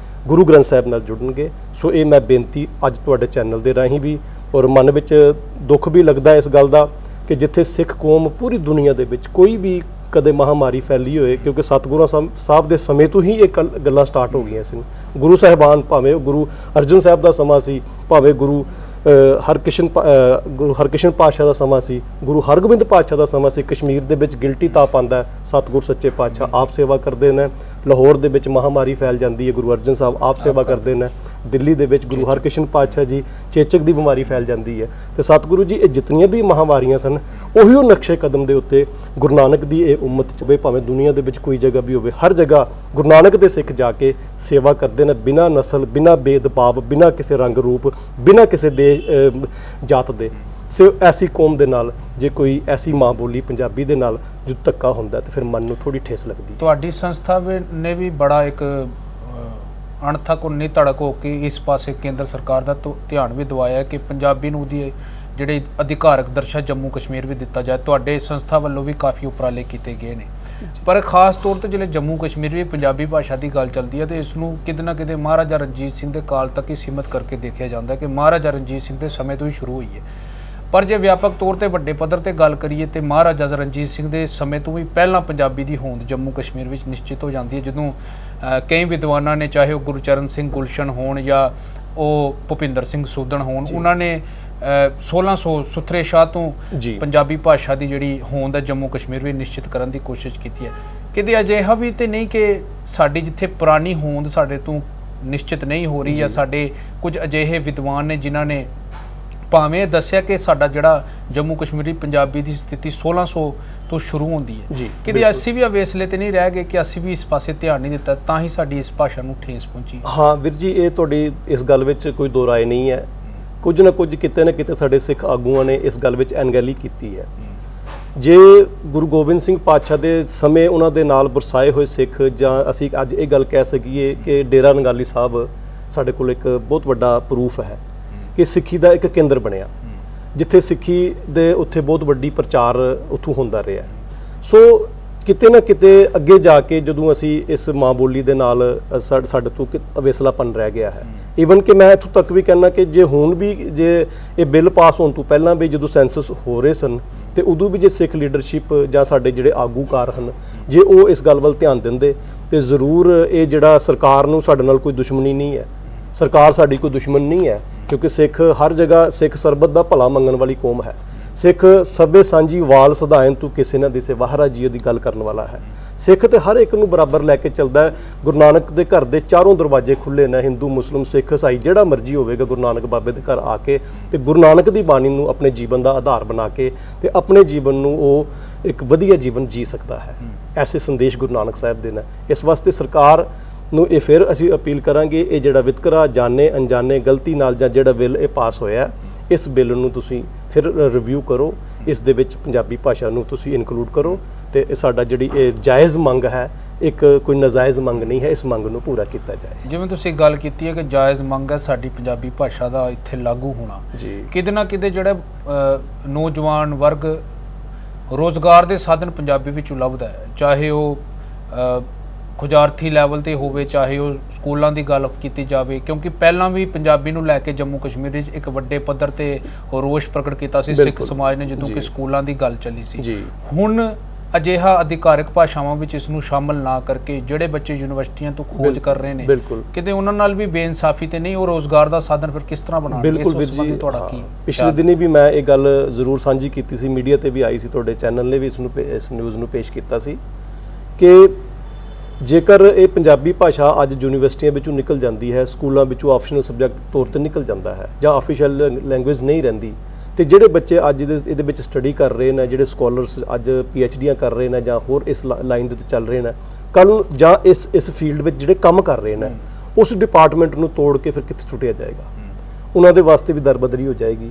ਗੁਰੂ ਗ੍ਰੰਥ ਸਾਹਿਬ ਨਾਲ ਜੁੜਨਗੇ। ਸੋ ਇਹ ਮੈਂ ਬੇਨਤੀ ਅੱਜ ਤੁਹਾਡੇ ਚੈਨਲ ਦੇ ਰਾਹੀਂ ਵੀ, ਔਰ ਮਨ ਵਿੱਚ ਦੁੱਖ ਵੀ ਲੱਗਦਾ ਇਸ ਗੱਲ ਦਾ ਕਿ ਜਿੱਥੇ ਸਿੱਖ ਕੌਮ ਪੂਰੀ ਦੁਨੀਆ ਦੇ ਵਿੱਚ ਕੋਈ ਵੀ ਕਦੇ ਮਹਾਮਾਰੀ ਫੈਲੀ ਹੋਏ, ਕਿਉਂਕਿ ਸਤਿਗੁਰਾਂ ਸਾਹਿਬ ਦੇ ਸਮੇਂ ਤੋਂ ਹੀ ਇਹ ਗੱਲਾਂ ਸਟਾਰਟ ਹੋ ਗਈਆਂ ਸੀ। ਗੁਰੂ ਸਾਹਿਬਾਨ, ਭਾਵੇਂ ਗੁਰੂ ਅਰਜਨ ਸਾਹਿਬ ਦਾ ਸਮਾਂ ਸੀ, ਭਾਵੇਂ ਗੁਰੂ ਹਰਕ੍ਰਿਸ਼ਨ ਪਾਤਸ਼ਾਹ ਦਾ ਸਮਾਂ ਸੀ, ਗੁਰੂ ਹਰਗੋਬਿੰਦ ਪਾਤਸ਼ਾਹ ਦਾ ਸਮਾਂ ਸੀ, ਕਸ਼ਮੀਰ ਦੇ ਵਿੱਚ ਗਿਲਟੀ ਤਾਪ ਆਉਂਦਾ, ਸਤਿਗੁਰ ਸੱਚੇ ਪਾਤਸ਼ਾਹ ਆਪ ਸੇਵਾ ਕਰਦੇ ਨੇ, ਲਾਹੌਰ ਦੇ ਵਿੱਚ ਮਹਾਮਾਰੀ ਫੈਲ ਜਾਂਦੀ ਹੈ, ਗੁਰੂ ਅਰਜਨ ਸਾਹਿਬ ਆਪ ਸੇਵਾ ਕਰਦੇ ਨੇ, ਦਿੱਲੀ ਦੇ ਵਿੱਚ ਗੁਰੂ ਹਰਕ੍ਰਿਸ਼ਨ ਪਾਤਸ਼ਾਹ ਜੀ ਚੇਚਕ ਦੀ ਬਿਮਾਰੀ ਫੈਲ ਜਾਂਦੀ ਹੈ, ਤੇ ਸਤਿਗੁਰੂ ਜੀ ਇਹ ਜਿਤਨੀਆਂ ਵੀ ਮਹਾਮਾਰੀਆਂ ਸਨ, ਉਹੀ ਉਹ ਨਕਸ਼ੇ ਕਦਮ ਦੇ ਉੱਤੇ ਗੁਰੂ ਨਾਨਕ ਦੀ ਇਹ ਉਮਤ ਚ ਹੋਵੇ, ਭਾਵੇਂ ਦੁਨੀਆ ਦੇ ਵਿੱਚ ਕੋਈ ਜਗ੍ਹਾ ਵੀ ਹੋਵੇ, ਹਰ ਜਗ੍ਹਾ ਗੁਰੂ ਨਾਨਕ ਦੇ ਸਿੱਖ ਜਾ ਕੇ ਸੇਵਾ ਕਰਦੇ ਨੇ, ਬਿਨਾਂ ਨਸਲ, ਬਿਨਾਂ ਭੇਦਭਾਵ, ਬਿਨਾਂ ਕਿਸੇ ਰੰਗ ਰੂਪ, ਬਿਨਾਂ ਕਿਸੇ ਜਾਤ ਦੇ। ਸੋ ਐਸੀ ਕੌਮ ਦੇ ਨਾਲ ਜੇ ਕੋਈ ਐਸੀ ਮਾਂ ਬੋਲੀ ਪੰਜਾਬੀ ਦੇ ਨਾਲ ਜੋ ਧੱਕਾ ਹੁੰਦਾ ਤੇ ਫਿਰ ਮਨ ਨੂੰ ਥੋੜੀ ਠੇਸ ਲੱਗਦੀ।
ਤੁਹਾਡੀ ਸੰਸਥਾ ਨੇ ਵੀ ਬੜਾ ਇੱਕ ਅਣਥਕ ਉੰਨੀ ਧੜਕ ਹੋ ਕੇ ਇਸ ਪਾਸੇ ਕੇਂਦਰ ਸਰਕਾਰ ਦਾ ਧਿਆਨ ਵੀ ਦਿਵਾਇਆ ਕਿ ਪੰਜਾਬੀ ਨੂੰ ਉਹਦੀ ਜਿਹੜੇ ਅਧਿਕਾਰਕ ਦਰਜਾ ਜੰਮੂ ਕਸ਼ਮੀਰ ਵੀ ਦਿੱਤਾ ਜਾਏ। ਤੁਹਾਡੇ ਸੰਸਥਾ ਵੱਲੋਂ ਵੀ ਕਾਫੀ ਉਪਰਾਲੇ ਕੀਤੇ ਗਏ ਨੇ, ਪਰ ਖਾਸ ਤੌਰ ਤੇ ਜਿਹੜੇ ਜੰਮੂ ਕਸ਼ਮੀਰ ਵੀ ਪੰਜਾਬੀ ਭਾਸ਼ਾ ਦੀ ਗੱਲ ਚੱਲਦੀ ਹੈ ਤੇ ਇਸ ਨੂੰ ਕਿਤੇ ਨਾ ਕਿਤੇ ਮਹਾਰਾਜਾ ਰਣਜੀਤ ਸਿੰਘ ਦੇ ਕਾਲ ਤੱਕ ਹੀ ਸੀਮਤ ਕਰਕੇ ਦੇਖਿਆ ਜਾਂਦਾ ਕਿ ਮਹਾਰਾਜਾ ਰਣਜੀਤ ਸਿੰਘ ਦੇ ਸਮੇਂ ਤੋਂ ਹੀ ਸ਼ੁਰੂ ਹੋਈ ਹੈ। ਪਰ ਜੇ ਵਿਆਪਕ ਤੌਰ ਤੇ ਵੱਡੇ ਪੱਧਰ ਤੇ ਗੱਲ ਕਰੀਏ ਤੇ ਮਹਾਰਾਜਾ ਰਣਜੀਤ ਸਿੰਘ ਦੇ ਸਮੇਂ ਤੋਂ ਵੀ ਪਹਿਲਾਂ ਪੰਜਾਬੀ ਦੀ ਹੋਂਦ ਜੰਮੂ ਕਸ਼ਮੀਰ ਵਿੱਚ ਨਿਸ਼ਚਿਤ ਹੋ ਜਾਂਦੀ ਹੈ, ਜਦੋਂ ਕਈ ਵਿਦਵਾਨਾਂ ਨੇ, ਚਾਹੇ ਉਹ ਗੁਰਚਰਨ ਸਿੰਘ ਗੁਲਸ਼ਨ ਹੋਣ ਜਾਂ ਉਹ ਭੁਪਿੰਦਰ ਸਿੰਘ ਸੂਦਨ ਹੋਣ, ਉਹਨਾਂ ਨੇ 1600 ਸੁਥਰੇ ਸ਼ਾਹ ਤੋਂ ਪੰਜਾਬੀ ਭਾਸ਼ਾ ਦੀ ਜਿਹੜੀ ਹੋਂਦ ਹੈ ਜੰਮੂ ਕਸ਼ਮੀਰ ਵਿੱਚ ਨਿਸ਼ਚਿਤ ਕਰਨ ਦੀ ਕੋਸ਼ਿਸ਼ ਕੀਤੀ ਹੈ। ਕਿਤੇ ਅਜਿਹਾ ਵੀ ਤੇ ਨਹੀਂ ਕਿ ਸਾਡੀ ਜਿੱਥੇ ਪੁਰਾਣੀ ਹੋਂਦ ਸਾਡੇ ਤੋਂ ਨਿਸ਼ਚਿਤ ਨਹੀਂ ਹੋ ਰਹੀ, ਜਾਂ ਸਾਡੇ ਕੁਝ ਅਜਿਹੇ ਵਿਦਵਾਨ ਨੇ ਜਿਨ੍ਹਾਂ ਨੇ ਭਾਵੇਂ ਇਹ ਦੱਸਿਆ ਕਿ ਸਾਡਾ ਜਿਹੜਾ ਜੰਮੂ ਕਸ਼ਮੀਰੀ ਪੰਜਾਬੀ ਦੀ ਸਥਿਤੀ 1600 ਤੋਂ ਸ਼ੁਰੂ ਹੁੰਦੀ ਹੈ, ਕਿਤੇ ਅਸੀਂ ਵੀ ਅਵੇਸਲੇ ਤੇ ਨਹੀਂ ਰਹਿ ਗਏ ਕਿ ਅਸੀਂ ਵੀ ਇਸ ਪਾਸੇ ਧਿਆਨ ਨਹੀਂ ਦਿੱਤਾ, ਤਾਂ ਹੀ ਸਾਡੀ ਇਸ ਭਾਸ਼ਾ ਨੂੰ ਠੇਸ ਪਹੁੰਚੀ।
ਹਾਂ ਵੀਰ ਜੀ, ਇਹ ਤੁਹਾਡੀ ਇਸ ਗੱਲ ਵਿੱਚ ਕੋਈ ਦੋ ਰਾਏ ਨਹੀਂ ਹੈ। ਕੁਝ ਨਾ ਕੁਝ ਕਿਤੇ ਨਾ ਕਿਤੇ ਸਾਡੇ ਸਿੱਖ ਆਗੂਆਂ ਨੇ ਇਸ ਗੱਲ ਵਿੱਚ ਅਣਗਹਿਲੀ ਕੀਤੀ ਹੈ। ਜੇ ਗੁਰੂ ਗੋਬਿੰਦ ਸਿੰਘ ਪਾਤਸ਼ਾਹ ਦੇ ਸਮੇਂ ਉਹਨਾਂ ਦੇ ਨਾਲ ਵਰਸਾਏ ਹੋਏ ਸਿੱਖ, ਜਾਂ ਅਸੀਂ ਅੱਜ ਇਹ ਗੱਲ ਕਹਿ ਸਕੀਏ ਕਿ ਡੇਰਾ ਨੰਗਾਲੀ ਸਾਹਿਬ ਸਾਡੇ ਕੋਲ ਇੱਕ ਬਹੁਤ ਵੱਡਾ ਪ੍ਰੂਫ ਹੈ ਕਿ ਸਿੱਖੀ ਦਾ ਇੱਕ ਕੇਂਦਰ ਬਣਿਆ, ਜਿੱਥੇ ਸਿੱਖੀ ਦੇ ਉੱਥੇ ਬਹੁਤ ਵੱਡੀ ਪ੍ਰਚਾਰ ਉੱਥੋਂ ਹੁੰਦਾ ਰਿਹਾ। ਸੋ ਕਿਤੇ ਨਾ ਕਿਤੇ ਅੱਗੇ ਜਾ ਕੇ ਜਦੋਂ ਅਸੀਂ ਇਸ ਮਾਂ ਬੋਲੀ ਦੇ ਨਾਲ ਸਾਡੇ ਤੋਂ ਅਵੇਸਲਾਪਨ ਰਹਿ ਗਿਆ ਹੈ। ਈਵਨ ਕਿ ਮੈਂ ਇੱਥੋਂ ਤੱਕ ਵੀ ਕਹਿਣਾ ਕਿ ਜੇ ਹੁਣ ਵੀ ਜੇ ਇਹ ਬਿੱਲ ਪਾਸ ਹੋਣ ਤੋਂ ਪਹਿਲਾਂ ਵੀ ਜਦੋਂ ਸੈਂਸਸ ਹੋ ਰਹੇ ਸਨ ਤੇ ਉਦੋਂ ਵੀ ਜੇ ਸਿੱਖ ਲੀਡਰਸ਼ਿਪ ਜਾਂ ਸਾਡੇ ਜਿਹੜੇ ਆਗੂਕਾਰ ਹਨ, ਜੇ ਉਹ ਇਸ ਗੱਲ ਵੱਲ ਧਿਆਨ ਦਿੰਦੇ ਤੇ ਜ਼ਰੂਰ ਇਹ ਜਿਹੜਾ ਸਰਕਾਰ ਨੂੰ ਸਾਡੇ ਨਾਲ ਕੋਈ ਦੁਸ਼ਮਣੀ ਨਹੀਂ ਹੈ, ਸਰਕਾਰ ਸਾਡੀ ਕੋਈ ਦੁਸ਼ਮਣ ਨਹੀਂ ਹੈ, ਕਿਉਂਕਿ ਸਿੱਖ ਹਰ ਜਗ੍ਹਾ, ਸਿੱਖ ਸਰਬਤ ਦਾ ਭਲਾ ਮੰਗਣ ਵਾਲੀ ਕੌਮ ਹੈ। ਸਿੱਖ ਸਭੇ ਸਾਂਝੀ ਵਾਲ ਸਧਾਇਨ ਤੂੰ ਕਿਸੇ ਨਾ ਦਿਸੇ ਵਾਹਰਾ ਜੀਓ ਦੀ ਗੱਲ ਕਰਨ ਵਾਲਾ ਹੈ। ਸਿੱਖ ਤੇ ਹਰ ਇੱਕ ਨੂੰ ਬਰਾਬਰ ਲੈ ਕੇ ਚੱਲਦਾ ਹੈ। ਗੁਰੂ ਨਾਨਕ ਦੇ ਘਰ ਦੇ ਚਾਰੋਂ ਦਰਵਾਜ਼ੇ ਖੁੱਲੇ ਨੇ, ਹਿੰਦੂ, ਮੁਸਲਿਮ, ਸਿੱਖ, ਈਸਾਈ, ਜਿਹੜਾ ਮਰਜ਼ੀ ਹੋਵੇਗਾ ਗੁਰੂ ਨਾਨਕ ਬਾਬੇ ਦੇ ਘਰ ਆ ਕੇ ਤੇ ਗੁਰੂ ਨਾਨਕ ਦੀ ਬਾਣੀ ਨੂੰ ਆਪਣੇ ਜੀਵਨ ਦਾ ਆਧਾਰ ਬਣਾ ਕੇ ਤੇ ਆਪਣੇ ਜੀਵਨ ਨੂੰ ਉਹ ਇੱਕ ਵਧੀਆ ਜੀਵਨ ਜੀ ਸਕਦਾ ਹੈ। ਐਸੇ ਸੰਦੇਸ਼ ਗੁਰੂ ਨਾਨਕ ਸਾਹਿਬ ਦੇ ਨੇ। ਇਸ ਵਾਸਤੇ ਸਰਕਾਰ ਨੂੰ ਇਹ ਫਿਰ ਅਸੀਂ ਅਪੀਲ ਕਰਾਂਗੇ, ਇਹ ਜਿਹੜਾ ਵਿਤਕਰਾ ਜਾਣੇ ਅਣਜਾਣੇ ਗਲਤੀ ਨਾਲ ਜਾਂ ਜਿਹੜਾ ਬਿੱਲ ਇਹ ਪਾਸ ਹੋਇਆ, ਇਸ ਬਿੱਲ ਨੂੰ ਤੁਸੀਂ ਫਿਰ ਰਿਵਿਊ ਕਰੋ, ਇਸ ਦੇ ਵਿੱਚ ਪੰਜਾਬੀ ਭਾਸ਼ਾ ਨੂੰ ਤੁਸੀਂ ਇਨਕਲੂਡ ਕਰੋ ਤੇ ਸਾਡਾ ਜਿਹੜੀ ਇਹ ਜਾਇਜ਼ ਮੰਗ ਹੈ, ਇੱਕ ਕੋਈ ਨਾਜਾਇਜ਼ ਮੰਗ ਨਹੀਂ ਹੈ, ਇਸ ਮੰਗ ਨੂੰ ਪੂਰਾ ਕੀਤਾ ਜਾਏ।
ਜਿਵੇਂ ਤੁਸੀਂ ਗੱਲ ਕੀਤੀ ਹੈ ਕਿ ਜਾਇਜ਼ ਮੰਗ ਹੈ ਸਾਡੀ ਪੰਜਾਬੀ ਭਾਸ਼ਾ ਦਾ ਇੱਥੇ ਲਾਗੂ ਹੋਣਾ, ਕਿਤੇ ਨਾ ਕਿਤੇ ਜਿਹੜਾ ਨੌਜਵਾਨ ਵਰਗ ਰੋਜ਼ਗਾਰ ਦੇ ਸਾਧਨ ਪੰਜਾਬੀ ਵਿੱਚੋਂ ਲੱਭਦਾ ਹੈ, ਚਾਹੇ ਉਹ ਖੁਜਾਰਥੀ ਲੈਵਲ ਤੇ ਹੋਵੇ, ਚਾਹੇ ਉਹ ਸਕੂਲਾਂ ਦੀ ਗੱਲ ਕੀਤੀ ਜਾਵੇ, ਕਿਉਂਕਿ ਪਹਿਲਾਂ ਵੀ ਪੰਜਾਬੀ ਨੂੰ ਲੈ ਕੇ ਜੰਮੂ ਕਸ਼ਮੀਰ ਵਿੱਚ ਇੱਕ ਵੱਡੇ ਪੱਧਰ ਤੇ ਰੋਸ ਪ੍ਰਗਟ ਕੀਤਾ ਸੀ ਸਿੱਖ ਸਮਾਜ ਨੇ ਜਦੋਂ ਕਿ ਸਕੂਲਾਂ ਦੀ ਗੱਲ ਚੱਲੀ ਸੀ। ਹੁਣ ਅਜਿਹਾ ਅਧਿਕਾਰਕ ਭਾਸ਼ਾਵਾਂ ਵਿੱਚ ਇਸ ਨੂੰ ਸ਼ਾਮਲ ਨਾ ਕਰਕੇ ਜਿਹੜੇ ਬੱਚੇ ਯੂਨੀਵਰਸਿਟੀਆਂ ਤੋਂ ਖੋਜ ਕਰ ਰਹੇ ਨੇ, ਕਿਤੇ ਉਹਨਾਂ ਨਾਲ ਵੀ ਬੇਇਨਸਾਫੀ ਤੇ ਨਹੀਂ, ਉਹ ਰੋਜ਼ਗਾਰ ਦਾ ਸਾਧਨ ਫਿਰ ਕਿਸ ਤਰ੍ਹਾਂ ਬਣਾਉਣਗੇ?
ਬਿਲਕੁਲ ਵੀਰ ਜੀ, ਪਿਛਲੇ ਦਿਨੀ ਵੀ ਮੈਂ ਇਹ ਗੱਲ ਜ਼ਰੂਰ ਸਾਂਝੀ ਕੀਤੀ ਸੀ, ਮੀਡੀਆ ਤੇ ਵੀ ਆਈ ਸੀ, ਤੁਹਾਡੇ ਚੈਨਲ ਨੇ ਵੀ ਇਸ ਨਿਊਜ਼ ਨੂੰ ਪੇਸ਼ ਕੀਤਾ ਸੀ ਕਿ ਜੇਕਰ ਇਹ ਪੰਜਾਬੀ ਭਾਸ਼ਾ ਅੱਜ ਯੂਨੀਵਰਸਿਟੀਆਂ ਵਿੱਚੋਂ ਨਿਕਲ ਜਾਂਦੀ ਹੈ, ਸਕੂਲਾਂ ਵਿੱਚੋਂ ਆਪਸ਼ਨਲ ਸਬਜੈਕਟ ਤੌਰ ਤੇ ਨਿਕਲ ਜਾਂਦਾ ਹੈ ਜਾਂ ਆਫੀਸ਼ੀਅਲ ਲੈਂਗੁਏਜ ਨਹੀਂ ਰਹਿੰਦੀ, ਤੇ ਜਿਹੜੇ ਬੱਚੇ ਅੱਜ ਇਹਦੇ ਵਿੱਚ ਸਟੱਡੀ ਕਰ ਰਹੇ ਨੇ, ਜਿਹੜੇ ਸਕਾਲਰਸ ਅੱਜ PhDਆਂ ਕਰ ਰਹੇ ਨੇ ਜਾਂ ਹੋਰ ਇਸ ਲਾਈਨ ਦੇ ਉੱਤੇ ਚੱਲ ਰਹੇ ਨੇ, ਕੱਲ ਜਾਂ ਇਸ ਫੀਲਡ ਵਿੱਚ ਜਿਹੜੇ ਕੰਮ ਕਰ ਰਹੇ ਨੇ, ਉਸ ਡਿਪਾਰਟਮੈਂਟ ਨੂੰ ਤੋੜ ਕੇ ਫਿਰ ਕਿੱਥੇ ਛੁੱਟਿਆ ਜਾਏਗਾ? ਉਹਨਾਂ ਦੇ ਵਾਸਤੇ ਵੀ ਦਰਬਦਰੀ ਹੋ ਜਾਏਗੀ।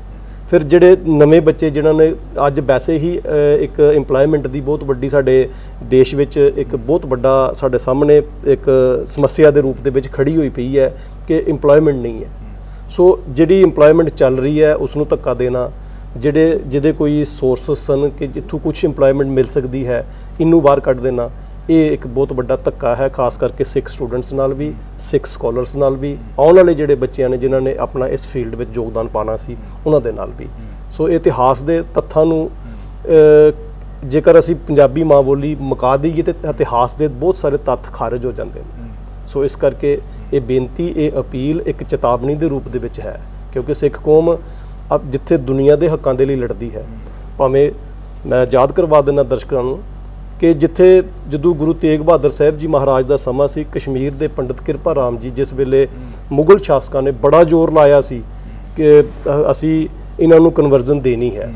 ਫਿਰ ਜਿਹੜੇ ਨਵੇਂ ਬੱਚੇ ਜਿਨ੍ਹਾਂ ਨੇ ਅੱਜ ਵੈਸੇ ਹੀ ਇੱਕ ਇੰਪਲੋਇਮੈਂਟ ਦੀ ਬਹੁਤ ਵੱਡੀ ਸਾਡੇ ਦੇਸ਼ ਵਿੱਚ ਇੱਕ ਬਹੁਤ ਵੱਡਾ ਸਾਡੇ ਸਾਹਮਣੇ ਇੱਕ ਸਮੱਸਿਆ ਦੇ ਰੂਪ ਦੇ ਵਿੱਚ ਖੜੀ ਹੋਈ ਪਈ ਹੈ ਕਿ ਇੰਪਲੋਇਮੈਂਟ ਨਹੀਂ ਹੈ। ਸੋ ਜਿਹੜੀ ਇੰਪਲੋਇਮੈਂਟ ਚੱਲ ਰਹੀ ਹੈ ਉਸ ਨੂੰ ਧੱਕਾ ਦੇਣਾ, ਜਿਹਦੇ ਕੋਈ ਸੋਰਸਸ ਸਨ ਕਿ ਜਿੱਥੋਂ ਕੁਝ ਇੰਪਲੋਇਮੈਂਟ ਮਿਲ ਸਕਦੀ ਹੈ, ਇਹਨੂੰ ਬਾਹਰ ਕੱਢ ਦੇਣਾ, ਇਹ ਇੱਕ ਬਹੁਤ ਵੱਡਾ ਧੱਕਾ ਹੈ, ਖਾਸ ਕਰਕੇ ਸਿੱਖ ਸਟੂਡੈਂਟਸ ਨਾਲ ਵੀ, ਸਿੱਖ ਸਕਾਲਰਸ ਨਾਲ ਵੀ, ਆਉਣ ਵਾਲੇ ਜਿਹੜੇ ਬੱਚਿਆਂ ਨੇ ਜਿਨ੍ਹਾਂ ਨੇ ਆਪਣਾ ਇਸ ਫੀਲਡ ਵਿੱਚ ਯੋਗਦਾਨ ਪਾਉਣਾ ਸੀ ਉਹਨਾਂ ਦੇ ਨਾਲ ਵੀ। ਸੋ ਇਤਿਹਾਸ ਦੇ ਤੱਥਾਂ ਨੂੰ ਜੇਕਰ ਅਸੀਂ ਪੰਜਾਬੀ ਮਾਂ ਬੋਲੀ ਮੁਕਾ ਦਈਏ ਤੇ ਇਤਿਹਾਸ ਦੇ ਬਹੁਤ ਸਾਰੇ ਤੱਥ ਖਾਰਜ ਹੋ ਜਾਂਦੇ ਨੇ। ਸੋ ਇਸ ਕਰਕੇ ਇਹ ਬੇਨਤੀ, ਇਹ ਅਪੀਲ ਇੱਕ ਚੇਤਾਵਨੀ ਦੇ ਰੂਪ ਦੇ ਵਿੱਚ ਹੈ, ਕਿਉਂਕਿ ਸਿੱਖ ਕੌਮ ਜਿੱਥੇ ਦੁਨੀਆ ਦੇ ਹੱਕਾਂ ਦੇ ਲਈ ਲੜਦੀ ਹੈ, ਭਾਵੇਂ ਮੈਂ ਯਾਦ ਕਰਵਾ ਦਿੰਦਾ ਦਰਸ਼ਕਾਂ ਨੂੰ ਕਿ ਜਿੱਥੇ ਜਦੋਂ ਗੁਰੂ ਤੇਗ ਬਹਾਦਰ ਸਾਹਿਬ ਜੀ ਮਹਾਰਾਜ ਦਾ ਸਮਾਂ ਸੀ, ਕਸ਼ਮੀਰ ਦੇ ਪੰਡਿਤ ਕਿਰਪਾ ਰਾਮ ਜੀ ਜਿਸ ਵੇਲੇ ਮੁਗਲ ਸ਼ਾਸਕਾਂ ਨੇ ਬੜਾ ਜ਼ੋਰ ਲਾਇਆ ਸੀ ਕਿ ਅਸੀਂ ਇਹਨਾਂ ਨੂੰ ਕਨਵਰਜ਼ਨ ਦੇਣੀ ਹੈ,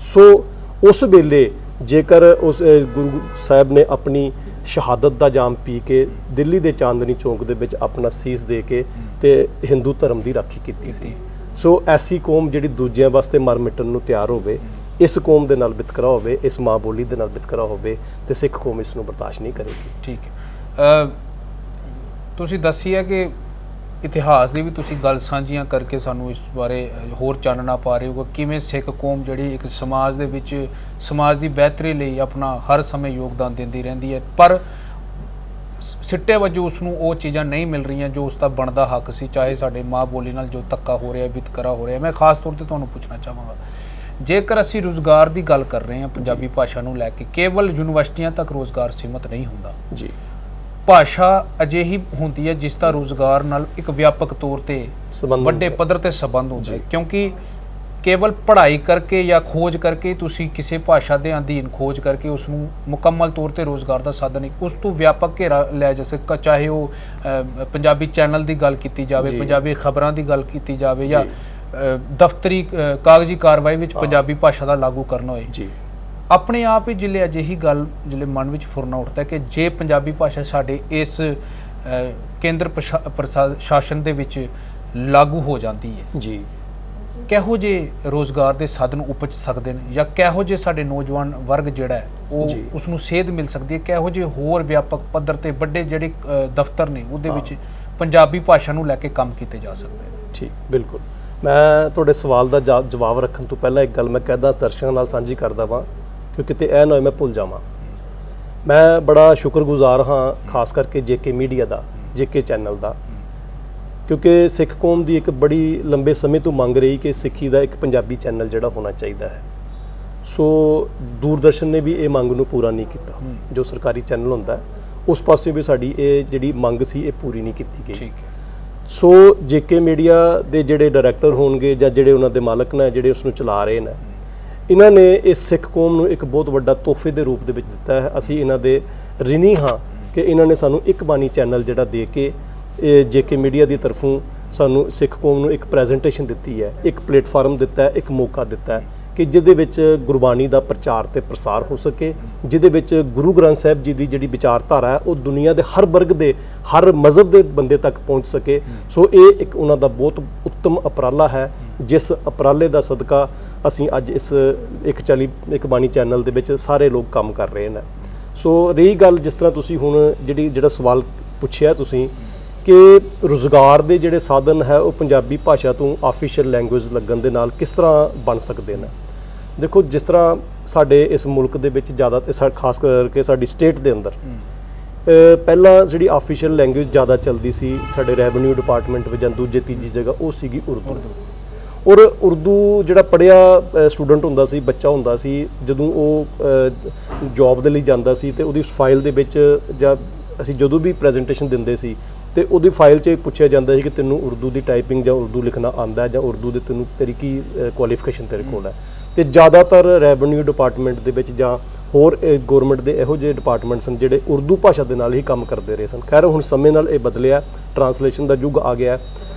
ਸੋ ਉਸ ਵੇਲੇ ਜੇਕਰ ਉਸ ਗੁਰੂ ਸਾਹਿਬ ਨੇ ਆਪਣੀ ਸ਼ਹਾਦਤ ਦਾ ਜਾਮ ਪੀ ਕੇ ਦਿੱਲੀ ਦੇ ਚਾਂਦਨੀ ਚੌਂਕ ਦੇ ਵਿੱਚ ਆਪਣਾ ਸੀਸ ਦੇ ਕੇ ਤੇ ਹਿੰਦੂ ਧਰਮ ਦੀ ਰਾਖੀ ਕੀਤੀ ਸੀ। ਸੋ ਐਸੀ ਕੌਮ ਜਿਹੜੀ ਦੂਜਿਆਂ ਵਾਸਤੇ ਮਰ ਮਿਟਣ ਨੂੰ ਤਿਆਰ ਹੋਵੇ, ਇਸ ਕੌਮ ਦੇ ਨਾਲ ਵਿਤਕਰਾ ਹੋਵੇ, ਇਸ ਮਾਂ ਬੋਲੀ ਦੇ ਨਾਲ ਵਿਤਕਰਾ ਹੋਵੇ, ਤੇ ਸਿੱਖ ਕੌਮ ਇਸ ਨੂੰ ਬਰਦਾਸ਼ਤ ਨਹੀਂ ਕਰੇਗੀ।
ਠੀਕ ਹੈ, ਤੁਸੀਂ ਦੱਸੀ ਹੈ ਕਿ ਇਤਿਹਾਸ ਦੀ ਵੀ ਤੁਸੀਂ ਗੱਲ ਸਾਂਝੀਆਂ ਕਰਕੇ ਸਾਨੂੰ ਇਸ ਬਾਰੇ ਹੋਰ ਚਾਨਣਾ ਪਾ ਰਹੇ ਹੋ ਕਿ ਕਿਵੇਂ ਸਿੱਖ ਕੌਮ ਜਿਹੜੀ ਇੱਕ ਸਮਾਜ ਦੇ ਵਿੱਚ ਸਮਾਜ ਦੀ ਬਿਹਤਰੀ ਲਈ ਆਪਣਾ ਹਰ ਸਮੇਂ ਯੋਗਦਾਨ ਦਿੰਦੀ ਰਹਿੰਦੀ ਹੈ, ਪਰ ਸਿੱਟੇ ਵਜੋਂ ਉਸ ਨੂੰ ਉਹ ਚੀਜ਼ਾਂ ਨਹੀਂ ਮਿਲ ਰਹੀਆਂ ਜੋ ਉਸ ਦਾ ਬਣਦਾ ਹੱਕ ਸੀ, ਚਾਹੇ ਸਾਡੇ ਮਾਂ ਬੋਲੀ ਨਾਲ ਜੋ ਧੱਕਾ ਹੋ ਰਿਹਾ, ਵਿਤਕਰਾ ਹੋ ਰਿਹਾ। ਮੈਂ ਖਾਸ ਤੌਰ ਤੇ ਤੁਹਾਨੂੰ ਪੁੱਛਣਾ ਚਾਹਾਂਗਾ, ਜੇਕਰ ਅਸੀਂ ਰੁਜ਼ਗਾਰ ਦੀ ਗੱਲ ਕਰ ਰਹੇ ਹਾਂ ਪੰਜਾਬੀ ਭਾਸ਼ਾ ਨੂੰ ਲੈ ਕੇ, ਕੇਵਲ ਯੂਨੀਵਰਸਿਟੀਆਂ ਤੱਕ ਰੁਜ਼ਗਾਰ ਸੀਮਤ ਨਹੀਂ ਹੁੰਦਾ ਜੀ। ਭਾਸ਼ਾ ਅਜਿਹੀ ਹੁੰਦੀ ਹੈ ਜਿਸ ਦਾ ਰੁਜ਼ਗਾਰ ਨਾਲ ਇੱਕ ਵਿਆਪਕ ਤੌਰ ਤੇ ਵੱਡੇ ਪੱਧਰ ਤੇ ਸੰਬੰਧ ਹੁੰਦਾ ਹੈ, ਕਿਉਂਕਿ ਕੇਵਲ ਪੜ੍ਹਾਈ ਕਰਕੇ ਜਾਂ ਖੋਜ ਕਰਕੇ ਤੁਸੀਂ ਕਿਸੇ ਭਾਸ਼ਾ ਦੇ ਅਧੀਨ ਖੋਜ ਕਰਕੇ ਉਸ ਨੂੰ ਮੁਕੰਮਲ ਤੌਰ ਤੇ ਰੋਜ਼ਗਾਰ ਦਾ ਸਾਧਨ ਨਹੀਂ, ਉਸ ਤੋਂ ਵਿਆਪਕ ਘੇਰਾ ਲੈ ਜਾ ਸਕਦਾ, ਚਾਹੇ ਉਹ ਪੰਜਾਬੀ ਚੈਨਲ ਦੀ ਗੱਲ ਕੀਤੀ ਜਾਵੇ, ਪੰਜਾਬੀ ਖਬਰਾਂ ਦੀ ਗੱਲ ਕੀਤੀ ਜਾਵੇ, ਜਾਂ ਦਫ਼ਤਰੀ ਕਾਗਜ਼ੀ ਕਾਰਵਾਈ ਵਿੱਚ ਪੰਜਾਬੀ ਭਾਸ਼ਾ ਦਾ ਲਾਗੂ ਕਰਨਾ ਹੋਏ ਜੀ। ਆਪਣੇ ਆਪ ਹੀ ਜਿਲੇ ਅਜਿਹੀ ਗੱਲ ਜਿਲੇ ਮਨ ਵਿੱਚ ਫੁਰਨਾ ਉੱਠਦਾ ਕਿ ਜੇ ਪੰਜਾਬੀ ਭਾਸ਼ਾ ਸਾਡੇ ਇਸ ਕੇਂਦਰ ਪ੍ਰਸ਼ਾਸਨ ਦੇ ਵਿੱਚ ਲਾਗੂ ਹੋ ਜਾਂਦੀ ਹੈ ਜੀ, ਕਿਹੋ ਜਿਹੇ ਰੋਜ਼ਗਾਰ ਦੇ ਸਾਧਨ ਉਪਜ ਸਕਦੇ ਨੇ, ਜਾਂ ਕਿਹੋ ਜਿਹੇ ਸਾਡੇ ਨੌਜਵਾਨ ਵਰਗ ਜਿਹੜਾ ਹੈ ਉਹ ਉਸ ਨੂੰ ਸੇਧ ਮਿਲ ਸਕਦੀ ਹੈ, ਕਿਹੋ ਜਿਹੇ ਹੋਰ ਵਿਆਪਕ ਪੱਧਰ ਤੇ ਵੱਡੇ ਜਿਹੜੇ ਦਫ਼ਤਰ ਨੇ ਉਹਦੇ ਵਿੱਚ ਪੰਜਾਬੀ ਭਾਸ਼ਾ ਨੂੰ ਲੈ ਕੇ ਕੰਮ ਕੀਤੇ ਜਾ ਸਕਦੇ ਨੇ?
ਠੀਕ, ਬਿਲਕੁਲ। ਮੈਂ ਤੁਹਾਡੇ ਸਵਾਲ ਦਾ ਜਵਾਬ ਰੱਖਣ ਤੋਂ ਪਹਿਲਾਂ ਇੱਕ ਗੱਲ ਮੈਂ ਕਹਿਦਾ ਦਰਸ਼ਕਾਂ ਨਾਲ ਸਾਂਝੀ ਕਰਦਾ ਵਾਂ, ਕਿਉਂਕਿ ਕਿਤੇ ਇਹ ਨਾ ਹੋਏ ਮੈਂ ਭੁੱਲ ਜਾਵਾਂ। ਮੈਂ ਬੜਾ ਸ਼ੁਕਰਗੁਜ਼ਾਰ ਹਾਂ ਖਾਸ ਕਰਕੇ JK ਮੀਡੀਆ ਦਾ, JK ਚੈਨਲ ਦਾ, ਕਿਉਂਕਿ ਸਿੱਖ ਕੌਮ ਦੀ ਇੱਕ ਬੜੀ ਲੰਬੇ ਸਮੇਂ ਤੋਂ ਮੰਗ ਰਹੀ ਕਿ ਸਿੱਖੀ ਦਾ ਇੱਕ ਪੰਜਾਬੀ ਚੈਨਲ ਜਿਹੜਾ ਹੋਣਾ ਚਾਹੀਦਾ ਹੈ। ਸੋ ਦੂਰਦਰਸ਼ਨ ਨੇ ਵੀ ਇਹ ਮੰਗ ਨੂੰ ਪੂਰਾ ਨਹੀਂ ਕੀਤਾ, ਜੋ ਸਰਕਾਰੀ ਚੈਨਲ ਹੁੰਦਾ ਉਸ ਪਾਸੇ ਵੀ ਸਾਡੀ ਇਹ ਜਿਹੜੀ ਮੰਗ ਸੀ ਇਹ ਪੂਰੀ ਨਹੀਂ ਕੀਤੀ ਗਈ। ਸੋ JK ਮੀਡੀਆ ਦੇ ਜਿਹੜੇ ਡਾਇਰੈਕਟਰ ਹੋਣਗੇ ਜਾਂ ਜਿਹੜੇ ਉਹਨਾਂ ਦੇ ਮਾਲਕ ਨੇ, ਜਿਹੜੇ ਉਸ ਨੂੰ ਚਲਾ ਰਹੇ ਨੇ, ਇਹਨਾਂ ਨੇ ਇਸ ਸਿੱਖ ਕੌਮ ਨੂੰ ਇੱਕ ਬਹੁਤ ਵੱਡਾ ਤੋਹਫੇ ਦੇ ਰੂਪ ਦੇ ਵਿੱਚ ਦਿੱਤਾ ਹੈ। ਅਸੀਂ ਇਹਨਾਂ ਦੇ ਰਿਣੀ ਹਾਂ ਕਿ ਇਹਨਾਂ ਨੇ ਸਾਨੂੰ ਇੱਕ ਬਾਣੀ ਚੈਨਲ ਜਿਹੜਾ ਦੇ ਕੇ JK ਮੀਡੀਆ ਦੀ ਤਰਫੋਂ ਸਾਨੂੰ ਸਿੱਖ ਕੌਮ ਨੂੰ ਇੱਕ ਪ੍ਰੈਜੈਂਟੇਸ਼ਨ ਦਿੱਤੀ ਹੈ, ਇੱਕ ਪਲੇਟਫਾਰਮ ਦਿੱਤਾ ਹੈ, ਇੱਕ ਮੌਕਾ ਦਿੱਤਾ ਹੈ ਕਿ ਜਿਹਦੇ ਵਿੱਚ ਗੁਰਬਾਣੀ ਦਾ ਪ੍ਰਚਾਰ ਤੇ ਪ੍ਰਸਾਰ ਹੋ ਸਕੇ, ਜਿਹਦੇ ਵਿੱਚ ਗੁਰੂ ਗ੍ਰੰਥ ਸਾਹਿਬ ਜੀ ਦੀ ਜਿਹੜੀ ਵਿਚਾਰਧਾਰਾ ਹੈ ਉਹ ਦੁਨੀਆ ਦੇ ਹਰ ਵਰਗ ਦੇ, ਹਰ ਮਜ਼ਹਬ ਦੇ ਬੰਦੇ ਤੱਕ ਪਹੁੰਚ ਸਕੇ। ਸੋ ਇਹ ਇੱਕ ਉਹਨਾਂ ਦਾ ਬਹੁਤ ਉੱਤਮ ਉਪਰਾਲਾ ਹੈ, ਜਿਸ ਉਪਰਾਲੇ ਦਾ ਸਦਕਾ ਅਸੀਂ ਅੱਜ ਇਸ 140 ਬਾਣੀ ਚੈਨਲ ਦੇ ਵਿੱਚ ਸਾਰੇ ਲੋਕ ਕੰਮ ਕਰ ਰਹੇ ਨੇ। ਸੋ ਰਹੀ ਗੱਲ ਜਿਸ ਤਰ੍ਹਾਂ ਤੁਸੀਂ ਹੁਣ ਜਿਹੜਾ ਸਵਾਲ ਪੁੱਛਿਆ ਤੁਸੀਂ ਕਿ ਰੁਜ਼ਗਾਰ ਦੇ ਜਿਹੜੇ ਸਾਧਨ ਹੈ ਉਹ ਪੰਜਾਬੀ ਭਾਸ਼ਾ ਤੋਂ ਆਫੀਸ਼ੀਅਲ ਲੈਂਗੁਏਜ ਲੱਗਣ ਦੇ ਨਾਲ ਕਿਸ ਤਰ੍ਹਾਂ ਬਣ ਸਕਦੇ ਨੇ। ਦੇਖੋ, ਜਿਸ ਤਰ੍ਹਾਂ ਸਾਡੇ ਇਸ ਮੁਲਕ ਦੇ ਵਿੱਚ ਜ਼ਿਆਦਾ ਖਾਸ ਕਰਕੇ ਸਾਡੀ ਸਟੇਟ ਦੇ ਅੰਦਰ ਪਹਿਲਾਂ ਜਿਹੜੀ ਆਫੀਸ਼ੀਅਲ ਲੈਂਗੁਏਜ ਜ਼ਿਆਦਾ ਚੱਲਦੀ ਸੀ ਸਾਡੇ ਰੈਵਨਿਊ ਡਿਪਾਰਟਮੈਂਟ ਵਿੱਚ ਜਾਂ ਦੂਜੇ ਤੀਜੀ ਜਗ੍ਹਾ ਉਹ ਸੀਗੀ ਉਰਦੂ। ਔਰ ਉਰਦੂ ਜਿਹੜਾ ਪੜ੍ਹਿਆ ਸਟੂਡੈਂਟ ਹੁੰਦਾ ਸੀ, ਬੱਚਾ ਹੁੰਦਾ ਸੀ, ਜਦੋਂ ਉਹ ਜੌਬ ਦੇ ਲਈ ਜਾਂਦਾ ਸੀ ਤੇ ਉਹਦੀ ਫਾਈਲ ਦੇ ਵਿੱਚ ਜਾਂ ਅਸੀਂ ਜਦੋਂ ਵੀ ਪ੍ਰੈਜੈਂਟੇਸ਼ਨ ਦਿੰਦੇ ਸੀ ਤੇ ਉਹਦੀ ਫਾਈਲ 'ਚ ਪੁੱਛਿਆ ਜਾਂਦਾ ਸੀ ਕਿ ਤੈਨੂੰ ਉਰਦੂ ਦੀ ਟਾਈਪਿੰਗ ਜਾਂ ਉਰਦੂ ਲਿਖਣਾ ਆਉਂਦਾ ਜਾਂ ਉਰਦੂ ਦੇ ਤੇਰੀ ਕੀ ਕੁਆਲੀਫਿਕੇਸ਼ਨ ਤੇਰੇ ਕੋਲ ਹੈ। ਤੇ ਜ਼ਿਆਦਾਤਰ ਰੈਵਨਿਊ ਡਿਪਾਰਟਮੈਂਟ ਦੇ ਵਿੱਚ ਜਾਂ ਹੋਰ ਗੌਰਮੈਂਟ ਦੇ ਇਹੋ ਜਿਹੇ ਡਿਪਾਰਟਮੈਂਟ ਸਨ ਜਿਹੜੇ ਉਰਦੂ ਭਾਸ਼ਾ ਦੇ ਨਾਲ ਹੀ ਕੰਮ ਕਰਦੇ ਰਹੇ ਸਨ। ਖੈਰ ਹੁਣ ਸਮੇਂ ਨਾਲ ਇਹ ਬਦਲਿਆ, ਟਰਾਂਸਲੇਸ਼ਨ ਦਾ ਯੁੱਗ ਆ ਗਿਆ।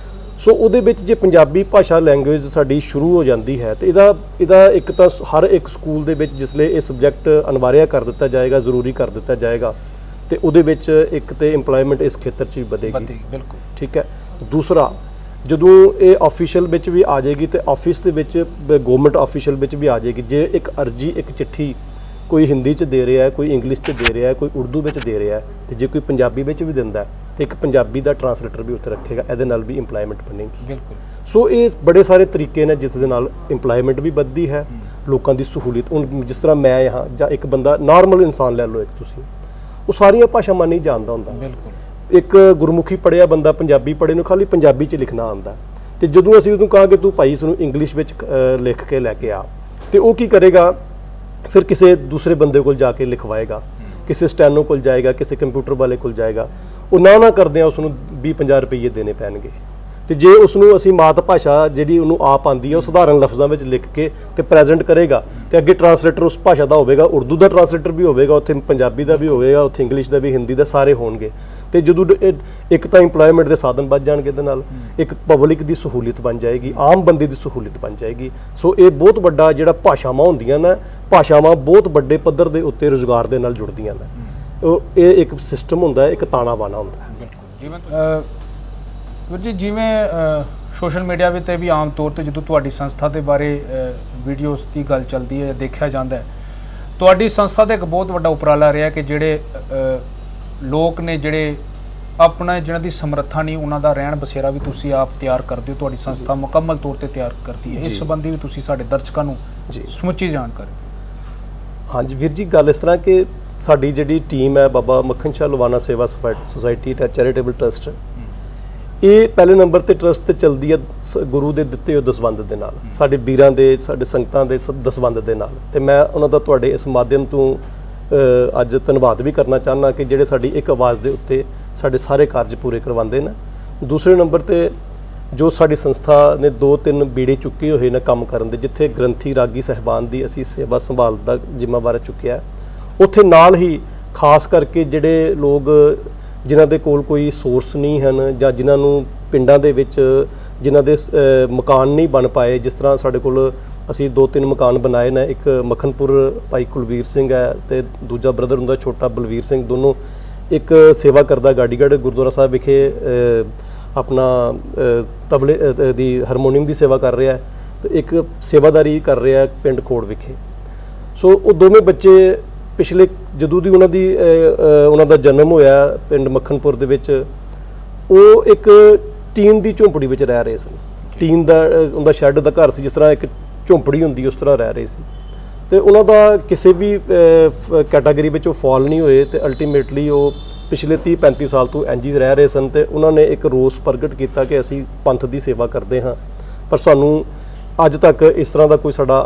ਸੋ ਉਹਦੇ ਵਿੱਚ ਜੇ ਪੰਜਾਬੀ ਭਾਸ਼ਾ ਲੈਂਗੁਏਜ ਸਾਡੀ ਸ਼ੁਰੂ ਹੋ ਜਾਂਦੀ ਹੈ ਤੇ ਇਹਦਾ ਇੱਕ ਤਾਂ ਹਰ ਇੱਕ ਸਕੂਲ ਦੇ ਵਿੱਚ ਜਿਸਲੇ ਇਹ ਸਬਜੈਕਟ ਅਨਿਵਾਰਿਆ ਕਰ ਦਿੱਤਾ ਜਾਏਗਾ, ਜ਼ਰੂਰੀ ਕਰ ਦਿੱਤਾ ਜਾਏਗਾ ਤੇ ਉਹਦੇ ਵਿੱਚ ਇੱਕ ਤੇ ਇੰਪਲੋਇਮੈਂਟ ਇਸ ਖੇਤਰ 'ਚ ਵੀ ਵਧੇਗੀ।
ਬਿਲਕੁਲ
ਠੀਕ ਹੈ। ਦੂਸਰਾ, ਜਦੋਂ ਇਹ ਆਫੀਸ਼ੀਅਲ ਵਿੱਚ ਵੀ ਆ ਜਾਏਗੀ ਤੇ ਆਫਿਸ ਦੇ ਵਿੱਚ ਗਵਰਨਮੈਂਟ ਆਫੀਸ਼ੀਅਲ ਵਿੱਚ ਵੀ ਆ ਜਾਏਗੀ। ਜੇ ਇੱਕ ਅਰਜੀ, ਇੱਕ ਚਿੱਠੀ ਕੋਈ ਹਿੰਦੀ 'ਚ ਦੇ ਰਿਹਾ ਹੈ, ਕੋਈ ਇੰਗਲਿਸ਼ 'ਚ ਦੇ ਰਿਹਾ ਹੈ, ਕੋਈ ਉਰਦੂ ਵਿੱਚ ਦੇ ਰਿਹਾ ਹੈ ਤੇ ਜੇ ਕੋਈ ਪੰਜਾਬੀ ਵਿੱਚ ਵੀ ਦਿੰਦਾ ਤੇ ਇੱਕ ਪੰਜਾਬੀ ਦਾ ਟਰਾਂਸਲੇਟਰ ਵੀ ਉੱਤੇ ਰੱਖੇਗਾ, ਇਹਦੇ ਨਾਲ ਵੀ ਇੰਪਲੋਇਮੈਂਟ ਬਣੇਗੀ।
ਬਿਲਕੁਲ।
ਸੋ ਇਹ ਬੜੇ ਸਾਰੇ ਤਰੀਕੇ ਨੇ ਜਿਸ ਦੇ ਨਾਲ ਇੰਪਲੋਇਮੈਂਟ ਵੀ ਵੱਧਦੀ ਹੈ, ਲੋਕਾਂ ਦੀ ਸਹੂਲੀਅਤ। ਹੁਣ ਜਿਸ ਤਰ੍ਹਾਂ ਮੈਂ ਹਾਂ ਜਾਂ ਇੱਕ ਬੰਦਾ ਨਾਰਮਲ ਇਨਸਾਨ ਲੈ ਲਓ, ਇੱਕ ਤੁਸੀਂ, ਉਹ ਸਾਰੀਆਂ ਭਾਸ਼ਾਵਾਂ ਨਹੀਂ ਜਾਣਦਾ ਹੁੰਦਾ।
ਬਿਲਕੁਲ।
ਇੱਕ ਗੁਰਮੁਖੀ ਪੜ੍ਹਿਆ ਬੰਦਾ ਪੰਜਾਬੀ ਪੜ੍ਹੇ ਨੂੰ ਖਾਲੀ ਪੰਜਾਬੀ 'ਚ ਲਿਖਣਾ ਆਉਂਦਾ ਤੇ ਜਦੋਂ ਅਸੀਂ ਉਹਨੂੰ ਕਹਾਂਗੇ ਤੂੰ ਭਾਈ ਇਸਨੂੰ ਇੰਗਲਿਸ਼ ਵਿੱਚ ਲਿਖ ਕੇ ਲੈ ਕੇ ਆ ਤੇ ਉਹ ਕੀ ਕਰੇਗਾ, ਫਿਰ ਕਿਸੇ ਦੂਸਰੇ ਬੰਦੇ ਕੋਲ ਜਾ ਕੇ ਲਿਖਵਾਏਗਾ, ਕਿਸੇ ਸਟੈਨੋ ਕੋਲ ਜਾਏਗਾ, ਕਿਸੇ ਕੰਪਿਊਟਰ ਵਾਲੇ ਕੋਲ ਜਾਏਗਾ। ਉਹ ਨਾ ਕਰਦਿਆਂ ਉਸ ਨੂੰ 20-50 ਰੁਪਏ ਦੇਣੇ ਪੈਣਗੇ। ਤੇ ਜੇ ਉਸ ਨੂੰ ਅਸੀਂ ਮਾਤ ਭਾਸ਼ਾ ਜਿਹੜੀ ਉਹਨੂੰ ਆਪ ਆਉਂਦੀ ਹੈ ਉਹ ਸਧਾਰਨ ਲਫ਼ਜ਼ਾਂ ਵਿੱਚ ਲਿਖ ਕੇ ਤੇ ਪ੍ਰੈਜ਼ੈਂਟ ਕਰੇਗਾ ਤੇ ਅੱਗੇ ਟਰਾਂਸਲੇਟਰ ਉਸ ਭਾਸ਼ਾ ਦਾ ਹੋਵੇਗਾ, ਉਰਦੂ ਦਾ ਟਰਾਂਸਲੇਟਰ ਵੀ ਹੋਵੇਗਾ, ਉੱਥੇ ਪੰਜਾਬੀ ਦਾ ਵੀ ਹੋਵੇਗਾ, ਉੱਥੇ ਇੰਗਲਿਸ਼ ਦਾ ਵੀ, ਹਿੰਦੀ ਦਾ, ਸਾਰੇ ਹੋਣਗੇ। ਤੇ ਜਦੋਂ ਇੱਕ ਤਾਂ ਇੰਪਲੋਇਮੈਂਟ ਦੇ ਸਾਧਨ ਵੱਧ ਜਾਣਗੇ, ਇਹਦੇ ਨਾਲ ਇੱਕ ਪਬਲਿਕ ਦੀ ਸਹੂਲੀਅਤ ਬਣ ਜਾਏਗੀ, ਆਮ ਬੰਦੇ ਦੀ ਸਹੂਲੀਅਤ ਬਣ ਜਾਏਗੀ। ਸੋ ਇਹ ਬਹੁਤ ਵੱਡਾ ਜਿਹੜਾ ਭਾਸ਼ਾਵਾਂ ਹੁੰਦੀਆਂ ਨੇ, ਭਾਸ਼ਾਵਾਂ ਬਹੁਤ ਵੱਡੇ ਪੱਧਰ ਦੇ ਉੱਤੇ ਰੁਜ਼ਗਾਰ ਦੇ ਨਾਲ ਜੁੜਦੀਆਂ ਨੇ। ਇਹ ਇੱਕ ਸਿਸਟਮ ਹੁੰਦਾ ਹੈ, ਇੱਕ ਤਾਣਾ ਬਾਣਾ ਹੁੰਦਾ ਹੈ।
ਬਿਲਕੁਲ। ਵੀਰ ਜੀ, ਜਿਵੇਂ ਸੋਸ਼ਲ ਮੀਡੀਆ ਵੀ ਤੇ ਵੀ ਆਮ ਤੌਰ ਤੇ ਜਦੋਂ ਤੁਹਾਡੀ ਸੰਸਥਾ ਦੇ ਬਾਰੇ ਵੀਡੀਓਜ਼ ਦੀ ਗੱਲ ਚੱਲਦੀ ਹੈ, ਦੇਖਿਆ ਜਾਂਦਾ ਹੈ, ਤੁਹਾਡੀ ਸੰਸਥਾ ਦਾ ਇੱਕ ਬਹੁਤ ਵੱਡਾ ਉਪਰਾਲਾ ਰਿਹਾ ਕਿ ਜਿਹੜੇ ਲੋਕ ਨੇ ਜਿਹੜੇ ਆਪਣਾ ਜਿਹਨਾਂ ਦੀ ਸਮਰੱਥਾ ਨਹੀਂ, ਉਹਨਾਂ ਦਾ ਰਹਿਣ ਬਸੇਰਾ ਵੀ ਤੁਸੀਂ ਆਪ ਤਿਆਰ ਕਰਦੇ ਹੋ, ਤੁਹਾਡੀ ਸੰਸਥਾ ਮੁਕੰਮਲ ਤੌਰ ਤੇ ਤਿਆਰ ਕਰਦੀ ਹੈ। ਇਸ ਸੰਬੰਧੀ ਵੀ ਤੁਸੀਂ ਸਾਡੇ ਦਰਸ਼ਕਾਂ ਨੂੰ ਸਮੁੱਚੀ ਜਾਣਕਾਰੀ ਦਿਓ।
ਹਾਂਜੀ ਵੀਰ ਜੀ, ਗੱਲ ਇਸ ਤਰ੍ਹਾਂ ਕਿ ਸਾਡੀ ਜਿਹੜੀ ਟੀਮ ਹੈ ਬਾਬਾ ਮੱਖਣ ਸ਼ਾਹ ਲਵਾਨਾ ਸੇਵਾ ਸੁਸਾਇਟੀ ਦਾ ਚੈਰੀਟੇਬਲ ਟਰਸਟ, ਇਹ ਪਹਿਲੇ ਨੰਬਰ ਤੇ ਟਰਸਟ ਤੇ ਚੱਲਦੀ ਹੈ ਗੁਰੂ ਦੇ ਦਿੱਤੇ ਹੋਏ ਦਸਵੰਧ ਦੇ ਨਾਲ, ਸਾਡੇ ਵੀਰਾਂ ਦੇ, ਸਾਡੇ ਸੰਗਤਾਂ ਦੇ ਦਸਵੰਧ ਦੇ ਨਾਲ। ਤੇ ਮੈਂ ਉਹਨਾਂ ਦਾ ਤੁਹਾਡੇ ਇਸ ਮਾਧਿਅਮ ਤੋਂ ਅੱਜ ਧੰਨਵਾਦ ਵੀ ਕਰਨਾ ਚਾਹੁੰਦਾ ਕਿ ਜਿਹੜੇ ਸਾਡੀ ਇੱਕ ਆਵਾਜ਼ ਦੇ ਉੱਤੇ ਸਾਡੇ ਸਾਰੇ ਕਾਰਜ ਪੂਰੇ ਕਰਵਾਉਂਦੇ ਨੇ। ਦੂਸਰੇ ਨੰਬਰ ਤੇ ਜੋ ਸਾਡੀ ਸੰਸਥਾ ਨੇ 2-3 ਬੀੜੇ ਚੁੱਕੇ ਹੋਏ ਨੇ ਕੰਮ ਕਰਨ ਦੇ, ਜਿੱਥੇ ਗ੍ਰੰਥੀ ਰਾਗੀ ਸਹਿਬਾਨ ਦੀ ਅਸੀਂ ਸੇਵਾ ਸੰਭਾਲ ਦਾ ਜ਼ਿੰਮੇਵਾਰ ਚੁੱਕਿਆ, ਉੱਥੇ ਨਾਲ ਹੀ ਖਾਸ ਕਰਕੇ ਜਿਹੜੇ ਲੋਕ ਜਿਨ੍ਹਾਂ ਦੇ ਕੋਲ ਕੋਈ ਸੋਰਸ ਨਹੀਂ ਹਨ ਜਾਂ ਜਿਨ੍ਹਾਂ ਨੂੰ ਪਿੰਡਾਂ ਦੇ ਵਿੱਚ ਜਿਨ੍ਹਾਂ ਦੇ ਮਕਾਨ ਨਹੀਂ ਬਣ ਪਾਏ, ਜਿਸ ਤਰ੍ਹਾਂ ਸਾਡੇ ਕੋਲ ਅਸੀਂ 2-3 ਮਕਾਨ ਬਣਾਏ ਨੇ। ਇੱਕ ਮੱਖਣਪੁਰ ਭਾਈ ਕੁਲਵੀਰ ਸਿੰਘ ਹੈ ਤੇ ਦੂਜਾ ਬ੍ਰਦਰ ਹੁੰਦਾ ਛੋਟਾ ਬਲਵੀਰ ਸਿੰਘ, ਦੋਨੋਂ ਇੱਕ ਸੇਵਾ ਕਰਦਾ ਗਾਡੀਗੜ੍ਹ ਗੁਰਦੁਆਰਾ ਸਾਹਿਬ ਵਿਖੇ ਆਪਣਾ ਤਬਲੇ ਦੀ ਹਾਰਮੋਨੀਅਮ ਦੀ ਸੇਵਾ ਕਰ ਰਿਹਾ ਹੈ ਤੇ ਇੱਕ ਸੇਵਾਦਾਰੀ ਕਰ ਰਿਹਾ ਪਿੰਡ ਖੋੜ ਵਿਖੇ। ਸੋ ਉਹ ਦੋਵੇਂ ਬੱਚੇ ਪਿਛਲੇ ਜਦੋਂ ਦੀ ਉਹਨਾਂ ਦਾ ਜਨਮ ਹੋਇਆ ਪਿੰਡ ਮੱਖਣਪੁਰ ਦੇ ਵਿੱਚ, ਉਹ ਇੱਕ ਟੀਨ ਦੀ ਝੌਂਪੜੀ ਵਿੱਚ ਰਹਿ ਰਹੇ ਸਨ। ਟੀਨ ਦਾ ਉਹਦਾ ਸ਼ੈੱਡ ਦਾ ਘਰ ਸੀ, ਜਿਸ ਤਰ੍ਹਾਂ ਇੱਕ ਝੌਂਪੜੀ ਹੁੰਦੀ ਉਸ ਤਰ੍ਹਾਂ ਰਹਿ ਰਹੇ ਸੀ ਤੇ ਉਹਨਾਂ ਦਾ ਕਿਸੇ ਵੀ ਕੈਟਾਗਰੀ ਵਿੱਚ ਉਹ ਫਾਲ ਨਹੀਂ ਹੋਏ ਤੇ ਅਲਟੀਮੇਟਲੀ ਉਹ ਪਿਛਲੇ 30-35 ਸਾਲ ਤੋਂ ਇੰਝ ਹੀ ਰਹਿ ਰਹੇ ਸਨ। ਤੇ ਉਹਨਾਂ ਨੇ ਇੱਕ ਰੋਸ ਪ੍ਰਗਟ ਕੀਤਾ ਕਿ ਅਸੀਂ ਪੰਥ ਦੀ ਸੇਵਾ ਕਰਦੇ ਹਾਂ, ਪਰ ਸਾਨੂੰ ਅੱਜ ਤੱਕ ਇਸ ਤਰ੍ਹਾਂ ਦਾ ਕੋਈ ਸਾਡਾ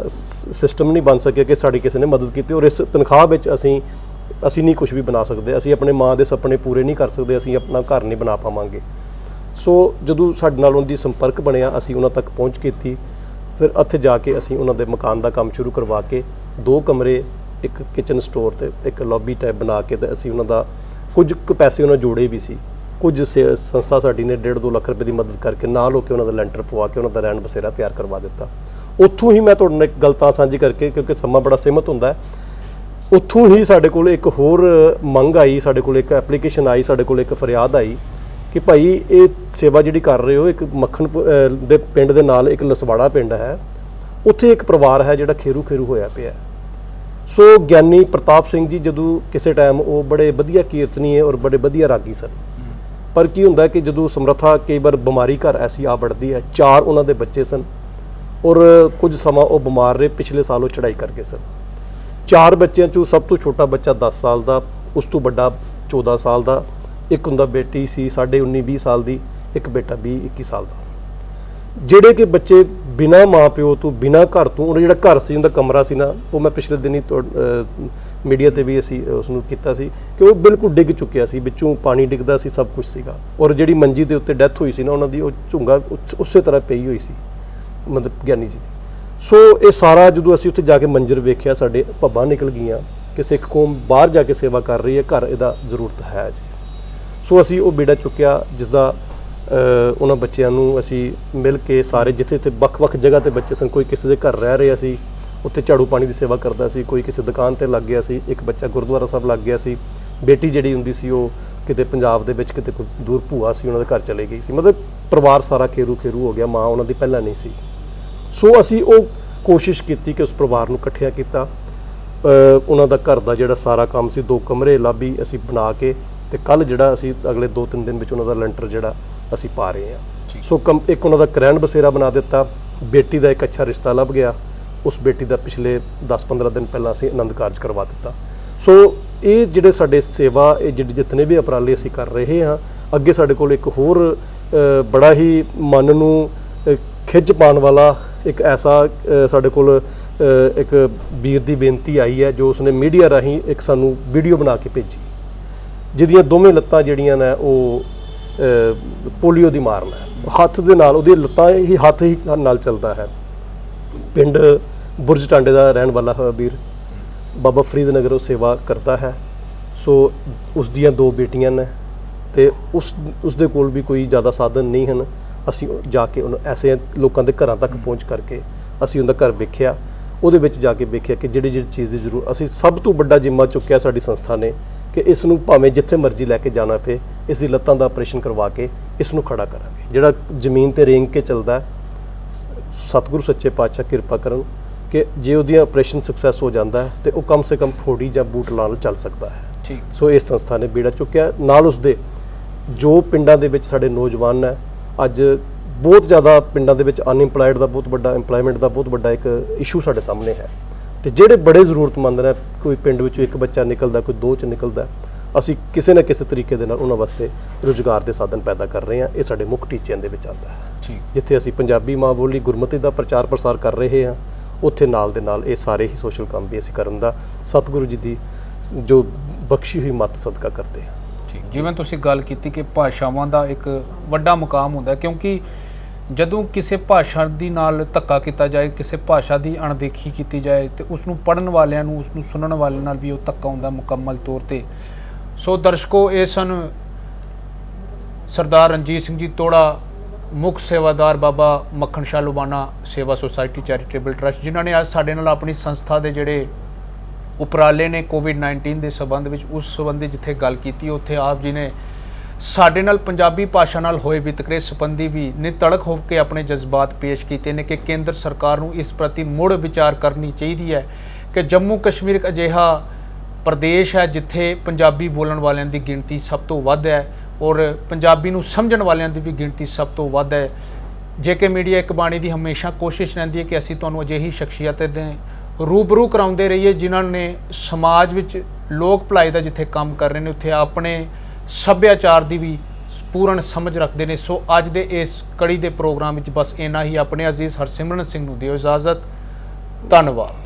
ਸਿਸਟਮ ਨਹੀਂ ਬਣ ਸਕਿਆ ਕਿ ਸਾਡੀ ਕਿਸੇ ਨੇ ਮਦਦ ਕੀਤੀ, ਔਰ ਇਸ ਤਨਖਾਹ ਵਿੱਚ ਅਸੀਂ ਨਹੀਂ ਕੁਝ ਵੀ ਬਣਾ ਸਕਦੇ, ਅਸੀਂ ਆਪਣੇ ਮਾਂ ਦੇ ਸੁਪਨੇ ਪੂਰੇ ਨਹੀਂ ਕਰ ਸਕਦੇ, ਅਸੀਂ ਆਪਣਾ ਘਰ ਨਹੀਂ ਬਣਾ ਪਾਵਾਂਗੇ। ਸੋ ਜਦੋਂ ਸਾਡੇ ਨਾਲ ਉਹਨਾਂ ਦੀ ਸੰਪਰਕ ਬਣਿਆ, ਅਸੀਂ ਉਹਨਾਂ ਤੱਕ ਪਹੁੰਚ ਕੀਤੀ, ਫਿਰ ਉੱਥੇ ਜਾ ਕੇ ਅਸੀਂ ਉਹਨਾਂ ਦੇ ਮਕਾਨ ਦਾ ਕੰਮ ਸ਼ੁਰੂ ਕਰਵਾ ਕੇ 2 ਕਮਰੇ, ਇੱਕ ਕਿਚਨ ਸਟੋਰ ਤੇ ਇੱਕ ਲੌਬੀ ਟਾਈਪ ਬਣਾ ਕੇ ਤੇ ਅਸੀਂ ਉਹਨਾਂ ਦਾ ਕੁਝ ਕੁ ਪੈਸੇ ਉਹਨਾਂ ਜੋੜੇ ਵੀ ਸੀ। ਕੁਝ ਸੰਸਥਾ ਸਾਡੀ ਨੇ 1.5-2 ਲੱਖ ਰੁਪਏ ਦੀ ਮਦਦ ਕਰਕੇ ਨਾਲ ਹੋ ਕੇ ਉਹਨਾਂ ਦਾ ਲੈਂਟਰ ਪਵਾ ਕੇ ਉਹਨਾਂ ਦਾ ਰਹਿਣ ਬਸੇਰਾ ਤਿਆਰ ਕਰਵਾ ਦਿੱਤਾ। ਉੱਥੋਂ ਹੀ ਮੈਂ ਤੁਹਾਡੇ ਨਾਲ ਇੱਕ ਗੱਲ ਤਾਂ ਸਾਂਝੀ ਕਰਕੇ, ਕਿਉਂਕਿ ਸਮਾਂ ਬੜਾ ਸੀਮਤ ਹੁੰਦਾ ਹੈ, ਉੱਥੋਂ ਹੀ ਸਾਡੇ ਕੋਲ ਇੱਕ ਹੋਰ ਮੰਗ ਆਈ, ਸਾਡੇ ਕੋਲ ਇੱਕ ਐਪਲੀਕੇਸ਼ਨ ਆਈ, ਸਾਡੇ ਕੋਲ ਇੱਕ ਫਰਿਆਦ ਆਈ ਕਿ ਭਾਈ ਇਹ ਸੇਵਾ ਜਿਹੜੀ ਕਰ ਰਹੇ ਹੋ, ਇੱਕ ਮੱਖਣਪੁਰ ਦੇ ਪਿੰਡ ਦੇ ਨਾਲ ਇੱਕ ਲਸਵਾੜਾ ਪਿੰਡ ਹੈ, ਉੱਥੇ ਇੱਕ ਪਰਿਵਾਰ ਹੈ ਜਿਹੜਾ ਖੇਰੂ ਹੋਇਆ ਪਿਆ। ਸੋ ਗਿਆਨੀ ਪ੍ਰਤਾਪ ਸਿੰਘ ਜੀ ਜਦੋਂ ਕਿਸੇ ਟਾਈਮ ਉਹ ਬੜੇ ਵਧੀਆ ਕੀਰਤਨੀਏ ਔਰ ਬੜੇ ਵਧੀਆ ਰਾਗੀ ਸਨ, ਪਰ ਕੀ ਹੁੰਦਾ ਕਿ ਜਦੋਂ ਸਮਰੱਥਾ ਕਈ ਵਾਰ ਬਿਮਾਰੀ ਘਰ ਐਸੀ ਆ ਵੜਦੀ ਹੈ। 4 ਉਹਨਾਂ ਦੇ ਬੱਚੇ ਸਨ ਔਰ ਕੁਝ ਸਮਾਂ ਉਹ ਬਿਮਾਰ ਰਹੇ, ਪਿਛਲੇ ਸਾਲ ਉਹ ਚੜ੍ਹਾਈ ਕਰ ਗਏ ਸਨ। 4 ਬੱਚਿਆਂ 'ਚੋਂ ਸਭ ਤੋਂ ਛੋਟਾ ਬੱਚਾ 10 ਸਾਲ ਦਾ, ਉਸ ਤੋਂ ਵੱਡਾ 14 ਸਾਲ ਦਾ, ਇੱਕ ਹੁੰਦਾ ਬੇਟੀ ਸੀ 19.5-20 ਸਾਲ ਦੀ, ਇੱਕ ਬੇਟਾ 20-21 ਸਾਲ ਦਾ। ਜਿਹੜੇ ਕਿ ਬੱਚੇ ਬਿਨਾਂ ਮਾਂ ਪਿਓ ਤੋਂ, ਬਿਨਾਂ ਘਰ ਤੋਂ, ਉਹ ਜਿਹੜਾ ਘਰ ਸੀ, ਉਹਦਾ ਕਮਰਾ ਸੀ ਨਾ, ਉਹ ਮੈਂ ਪਿਛਲੇ ਦਿਨੀ ਮੀਡੀਆ ਤੇ ਵੀ ਅਸੀਂ ਉਸ ਨੂੰ ਕੀਤਾ ਸੀ ਕਿ ਉਹ ਬਿਲਕੁਲ ਡਿੱਗ ਚੁੱਕਿਆ ਸੀ, ਵਿੱਚੋਂ ਪਾਣੀ ਡਿੱਗਦਾ ਸੀ, ਸਭ ਕੁਝ ਸੀਗਾ। ਔਰ ਜਿਹੜੀ ਮੰਜੀ ਦੇ ਉੱਤੇ ਡੈਥ ਹੋਈ ਸੀ ਨਾ ਉਹਨਾਂ ਦੀ, ਉਹ ਝੁੰਗਾ ਉਸੇ ਤਰ੍ਹਾਂ ਪਈ ਹੋਈ ਸੀ, ਮਤਲਬ ਗਿਆਨੀ ਜੀ ਦੀ। ਸੋ ਇਹ ਸਾਰਾ ਜਦੋਂ ਅਸੀਂ ਉੱਥੇ ਜਾ ਕੇ ਮੰਜ਼ਰ ਵੇਖਿਆ, ਸਾਡੇ ਭੱਬਾਂ ਨਿਕਲ ਗਈਆਂ ਕਿ ਸਿੱਖ ਕੌਮ ਬਾਹਰ ਜਾ ਕੇ ਸੇਵਾ ਕਰ ਰਹੀ ਹੈ, ਘਰ ਇਹਦਾ ਜ਼ਰੂਰਤ ਹੈ ਜੀ। ਸੋ ਅਸੀਂ ਉਹ ਬੇੜਾ ਚੁੱਕਿਆ, ਜਿਸ ਦਾ ਉਹਨਾਂ ਬੱਚਿਆਂ ਨੂੰ ਅਸੀਂ ਮਿਲ ਕੇ ਸਾਰੇ, ਜਿੱਥੇ ਵੱਖ-ਵੱਖ ਜਗ੍ਹਾ ਤੇ ਬੱਚੇ ਸਨ, ਕੋਈ ਕਿਸੇ ਦੇ ਘਰ ਰਹਿ ਰਿਹਾ ਸੀ, ਉੱਥੇ ਝਾੜੂ ਪਾਣੀ ਦੀ ਸੇਵਾ ਕਰਦਾ ਸੀ, ਕੋਈ ਕਿਸੇ ਦੁਕਾਨ ਤੇ ਲੱਗ ਗਿਆ ਸੀ, ਇੱਕ ਬੱਚਾ ਗੁਰਦੁਆਰਾ ਸਾਹਿਬ ਲੱਗ ਗਿਆ ਸੀ, ਬੇਟੀ ਜਿਹੜੀ ਹੁੰਦੀ ਸੀ ਉਹ ਕਿਤੇ ਪੰਜਾਬ ਦੇ ਵਿੱਚ ਕਿਤੇ ਕੋਈ ਦੂਰ ਭੂਆ ਸੀ, ਉਹਨਾਂ ਦੇ ਘਰ ਚਲੇ ਗਈ ਸੀ। ਮਤਲਬ ਪਰਿਵਾਰ ਸਾਰਾ ਖੇਰੂ ਹੋ ਗਿਆ, ਮਾਂ ਉਹਨਾਂ ਦੀ ਪਹਿਲਾਂ ਨਹੀਂ ਸੀ। ਸੋ ਅਸੀਂ ਉਹ ਕੋਸ਼ਿਸ਼ ਕੀਤੀ ਕਿ ਉਸ ਪਰਿਵਾਰ ਨੂੰ ਇਕੱਠਿਆਂ ਕੀਤਾ, ਉਹਨਾਂ ਦਾ ਘਰ ਦਾ ਜਿਹੜਾ ਸਾਰਾ ਕੰਮ ਸੀ, 2 ਕਮਰੇ ਲਾਬੀ ਅਸੀਂ ਬਣਾ ਕੇ, ਤੇ ਕੱਲ ਜਿਹੜਾ ਅਸੀਂ ਅਗਲੇ 2-3 ਦਿਨ ਵਿੱਚ ਉਹਨਾਂ ਦਾ ਲੈਂਟਰ ਜਿਹੜਾ ਅਸੀਂ ਪਾ ਰਹੇ ਹਾਂ। ਸੋ ਇੱਕ ਉਹਨਾਂ ਦਾ ਕਰੈਨ ਬਸੇਰਾ ਬਣਾ ਦਿੱਤਾ, ਬੇਟੀ ਦਾ ਇੱਕ ਅੱਛਾ ਰਿਸ਼ਤਾ ਲੱਭ ਗਿਆ, ਉਸ ਬੇਟੀ ਦਾ ਪਿਛਲੇ 10-15 ਦਿਨ ਪਹਿਲਾਂ ਅਸੀਂ ਆਨੰਦ ਕਾਰਜ ਕਰਵਾ ਦਿੱਤਾ। ਸੋ ਇਹ ਜਿਹੜੇ ਸਾਡੇ ਸੇਵਾ, ਇਹ ਜਿਤਨੇ ਵੀ ਉਪਰਾਲੇ ਅਸੀਂ ਕਰ ਰਹੇ ਹਾਂ, ਅੱਗੇ ਸਾਡੇ ਕੋਲ ਇੱਕ ਹੋਰ ਬੜਾ ਹੀ ਮਨ ਨੂੰ ਖਿੱਚ ਪਾਉਣ ਵਾਲਾ ਇੱਕ ਐਸਾ ਸਾਡੇ ਕੋਲ ਇੱਕ ਵੀਰ ਦੀ ਬੇਨਤੀ ਆਈ ਹੈ, ਜੋ ਉਸਨੇ ਮੀਡੀਆ ਰਾਹੀਂ ਇੱਕ ਸਾਨੂੰ ਵੀਡੀਓ ਬਣਾ ਕੇ ਭੇਜੀ, ਜਿਹਦੀਆਂ ਦੋਵੇਂ ਲੱਤਾਂ ਜਿਹੜੀਆਂ ਨੇ ਉਹ ਪੋਲੀਓ ਦੀ ਮਾਰ ਹੈ, ਹੱਥ ਦੇ ਨਾਲ, ਉਹਦੀ ਲੱਤਾਂ ਹੀ ਹੱਥ ਹੀ ਨਾਲ ਚੱਲਦਾ ਹੈ। ਪਿੰਡ ਬੁਰਜ ਟਾਂਡੇ ਦਾ ਰਹਿਣ ਵਾਲਾ ਹੈ ਵੀਰ, ਬਾਬਾ ਫਰੀਦ ਨਗਰ ਉਹ ਸੇਵਾ ਕਰਦਾ ਹੈ। ਸੋ ਉਸ ਦੀਆਂ 2 ਬੇਟੀਆਂ ਨੇ, ਤੇ ਉਸ ਦੇ ਕੋਲ ਵੀ ਕੋਈ ਜ਼ਿਆਦਾ ਸਾਧਨ ਨਹੀਂ ਹਨ। ਅਸੀਂ ਜਾ ਕੇ ਉਹਨੂੰ ਐਸੇ ਲੋਕਾਂ ਦੇ ਘਰਾਂ ਤੱਕ ਪਹੁੰਚ ਕਰਕੇ ਅਸੀਂ ਉਹਦਾ ਘਰ ਵੇਖਿਆ, ਉਹਦੇ ਵਿੱਚ ਜਾ ਕੇ ਵੇਖਿਆ ਕਿ ਜਿਹੜੀ ਚੀਜ਼ ਦੀ ਜ਼ਰੂਰਤ, ਅਸੀਂ ਸਭ ਤੋਂ ਵੱਡਾ ਜ਼ਿੰਮਾ ਚੁੱਕਿਆ ਸਾਡੀ ਸੰਸਥਾ ਨੇ ਕਿ ਇਸ ਨੂੰ ਭਾਵੇਂ ਜਿੱਥੇ ਮਰਜ਼ੀ ਲੈ ਕੇ ਜਾਣਾ ਪਏ, ਇਸ ਦੀ ਲੱਤਾਂ ਦਾ ਆਪਰੇਸ਼ਨ ਕਰਵਾ ਕੇ ਇਸ ਨੂੰ ਖੜਾ ਕਰਾਂਗੇ। ਜਿਹੜਾ ਜ਼ਮੀਨ ਤੇ ਰੇਂਗ ਕੇ ਚੱਲਦਾ, ਸਤਿਗੁਰੂ ਸੱਚੇ ਪਾਤਸ਼ਾਹ ਕਿਰਪਾ ਕਰਨ ਕਿ ਜੇ ਉਹਦੀ ਆਪਰੇਸ਼ਨ ਸਕਸੈਸ ਹੋ ਜਾਂਦਾ ਹੈ ਤੇ ਉਹ ਕਮ ਸੇ ਕਮ ਫੋੜੀ ਜਾਂ ਬੂਟ ਨਾਲ ਚੱਲ ਸਕਦਾ ਹੈ। ਠੀਕ। ਸੋ ਇਸ ਸੰਸਥਾ ਨੇ ਬੇੜਾ ਚੁੱਕਿਆ। ਨਾਲ ਉਸਦੇ ਜੋ ਪਿੰਡਾਂ ਦੇ ਵਿੱਚ ਸਾਡੇ ਨੌਜਵਾਨ ਹੈ, ਅੱਜ ਬਹੁਤ ਜ਼ਿਆਦਾ ਪਿੰਡਾਂ ਦੇ ਵਿੱਚ ਅਨਇੰਪਲਾਇਡ ਦਾ ਬਹੁਤ ਵੱਡਾ, ਇੰਪਲਾਇਮੈਂਟ ਦਾ ਬਹੁਤ ਵੱਡਾ ਇੱਕ ਇਸ਼ੂ ਸਾਡੇ ਸਾਹਮਣੇ ਹੈ, ਤੇ ਜਿਹੜੇ ਬੜੇ ਜ਼ਰੂਰਤਮੰਦ ਨੇ, ਕੋਈ ਪਿੰਡ ਵਿੱਚੋਂ ਇੱਕ ਬੱਚਾ ਨਿਕਲਦਾ, ਕੋਈ 2 ਚ ਨਿਕਲਦਾ, ਅਸੀਂ ਕਿਸੇ ਨਾ ਕਿਸੇ ਤਰੀਕੇ ਦੇ ਨਾਲ ਉਹਨਾਂ ਵਾਸਤੇ ਰੁਜ਼ਗਾਰ ਦੇ ਸਾਧਨ ਪੈਦਾ ਕਰ ਰਹੇ ਹਾਂ। ਇਹ ਸਾਡੇ ਮੁੱਖ ਟੀਚਿਆਂ ਦੇ ਵਿੱਚ ਆਉਂਦਾ ਹੈ। ਜਿੱਥੇ ਅਸੀਂ ਪੰਜਾਬੀ ਮਾਂ ਬੋਲੀ ਗੁਰਮਤਿ ਦਾ ਪ੍ਰਚਾਰ ਪ੍ਰਸਾਰ ਕਰ ਰਹੇ ਹਾਂ, ਉੱਥੇ ਨਾਲ ਦੇ ਨਾਲ ਇਹ ਸਾਰੇ ਹੀ ਸੋਸ਼ਲ ਕੰਮ ਵੀ ਅਸੀਂ ਕਰਨ ਦਾ ਸਤਿਗੁਰੂ ਜੀ ਦੀ ਜੋ ਬਖਸ਼ੀ ਹੋਈ ਮੱਤ ਸਦਕਾ ਕਰਦੇ ਹਾਂ।
ਜਿਵੇਂ ਤੁਸੀਂ ਗੱਲ ਕੀਤੀ ਕਿ ਭਾਸ਼ਾਵਾਂ ਦਾ ਇੱਕ ਵੱਡਾ ਮੁਕਾਮ ਹੁੰਦਾ, ਕਿਉਂਕਿ ਜਦੋਂ ਕਿਸੇ ਭਾਸ਼ਾ ਦੀ ਨਾਲ ਧੱਕਾ ਕੀਤਾ ਜਾਏ, ਕਿਸੇ ਭਾਸ਼ਾ ਦੀ ਅਣਦੇਖੀ ਕੀਤੀ ਜਾਏ, ਤੇ ਉਸ ਨੂੰ ਪੜ੍ਹਨ ਵਾਲਿਆਂ ਨੂੰ, ਉਸ ਨੂੰ ਸੁਣਨ ਵਾਲਿਆਂ ਨਾਲ ਵੀ ਉਹ ਧੱਕਾ ਹੁੰਦਾ ਮੁਕੰਮਲ ਤੌਰ ਤੇ। ਸੋ ਦਰਸ਼ਕੋ, ਇਹ ਸਨ ਸਰਦਾਰ ਰਣਜੀਤ ਸਿੰਘ ਜੀ ਤੋੜਾ, ਮੁੱਖ ਸੇਵਾਦਾਰ ਬਾਬਾ ਮੱਖਣ ਸ਼ਾਹ ਲੁਬਾਣਾ ਸੇਵਾ ਸੁਸਾਇਟੀ ਚੈਰੀਟੇਬਲ ਟਰਸਟ, ਜਿਨ੍ਹਾਂ ਨੇ ਅੱਜ ਸਾਡੇ ਨਾਲ ਆਪਣੀ ਸੰਸਥਾ ਦੇ ਜਿਹੜੇ ਉਪਰਾਲੇ ਨੇ ਕੋਵਿਡ-19 ਦੇ ਸੰਬੰਧ ਵਿੱਚ, ਉਸ ਸੰਬੰਧੀ ਜਿੱਥੇ ਗੱਲ ਕੀਤੀ, ਉੱਥੇ ਆਪ ਜੀ ਨੇ ਸਾਡੇ ਨਾਲ ਪੰਜਾਬੀ ਭਾਸ਼ਾ ਨਾਲ ਹੋਏ ਵਿਤਕਰੇ ਸੰਬੰਧੀ ਵੀ ਨਿਤੜਕ ਹੋ ਕੇ ਆਪਣੇ ਜਜ਼ਬਾਤ ਪੇਸ਼ ਕੀਤੇ ਨੇ ਕਿ ਕੇਂਦਰ ਸਰਕਾਰ ਨੂੰ ਇਸ ਪ੍ਰਤੀ ਮੁੜ ਵਿਚਾਰ ਕਰਨੀ ਚਾਹੀਦੀ ਹੈ ਕਿ ਜੰਮੂ ਕਸ਼ਮੀਰ ਇੱਕ ਅਜਿਹਾ ਪ੍ਰਦੇਸ਼ ਹੈ ਜਿੱਥੇ ਪੰਜਾਬੀ ਬੋਲਣ ਵਾਲਿਆਂ ਦੀ ਗਿਣਤੀ ਸਭ ਤੋਂ ਵੱਧ ਹੈ, ਔਰ ਪੰਜਾਬੀ ਨੂੰ ਸਮਝਣ ਵਾਲਿਆਂ ਦੀ ਵੀ ਗਿਣਤੀ ਸਭ ਤੋਂ ਵੱਧ ਹੈ। ਜੇਕੇ ਮੀਡੀਆ ਇੱਕ ਬਾਣੀ ਦੀ ਹਮੇਸ਼ਾ ਕੋਸ਼ਿਸ਼ ਰਹਿੰਦੀ ਹੈ ਕਿ ਅਸੀਂ ਤੁਹਾਨੂੰ ਅਜਿਹੀ ਸ਼ਖਸੀਅਤ ਦੇ ਰੂਬਰੂ ਕਰਾਉਂਦੇ ਰਹੀਏ ਜਿਨ੍ਹਾਂ ਨੇ ਸਮਾਜ ਵਿੱਚ ਲੋਕ ਭਲਾਈ ਦਾ ਜਿੱਥੇ ਕੰਮ ਕਰ ਰਹੇ ਨੇ, ਉੱਥੇ ਆਪਣੇ ਸੱਭਿਆਚਾਰ ਦੀ ਵੀ ਪੂਰਨ ਸਮਝ ਰੱਖਦੇ ਨੇ। ਸੋ ਅੱਜ ਦੇ ਇਸ ਕੜੀ ਦੇ ਪ੍ਰੋਗਰਾਮ ਵਿੱਚ ਬਸ ਇੰਨਾ ਹੀ। ਆਪਣੇ ਅਜ਼ੀਜ਼ ਹਰਸਿਮਰਨ ਸਿੰਘ ਨੂੰ ਦਿਓ ਇਜਾਜ਼ਤ। ਧੰਨਵਾਦ।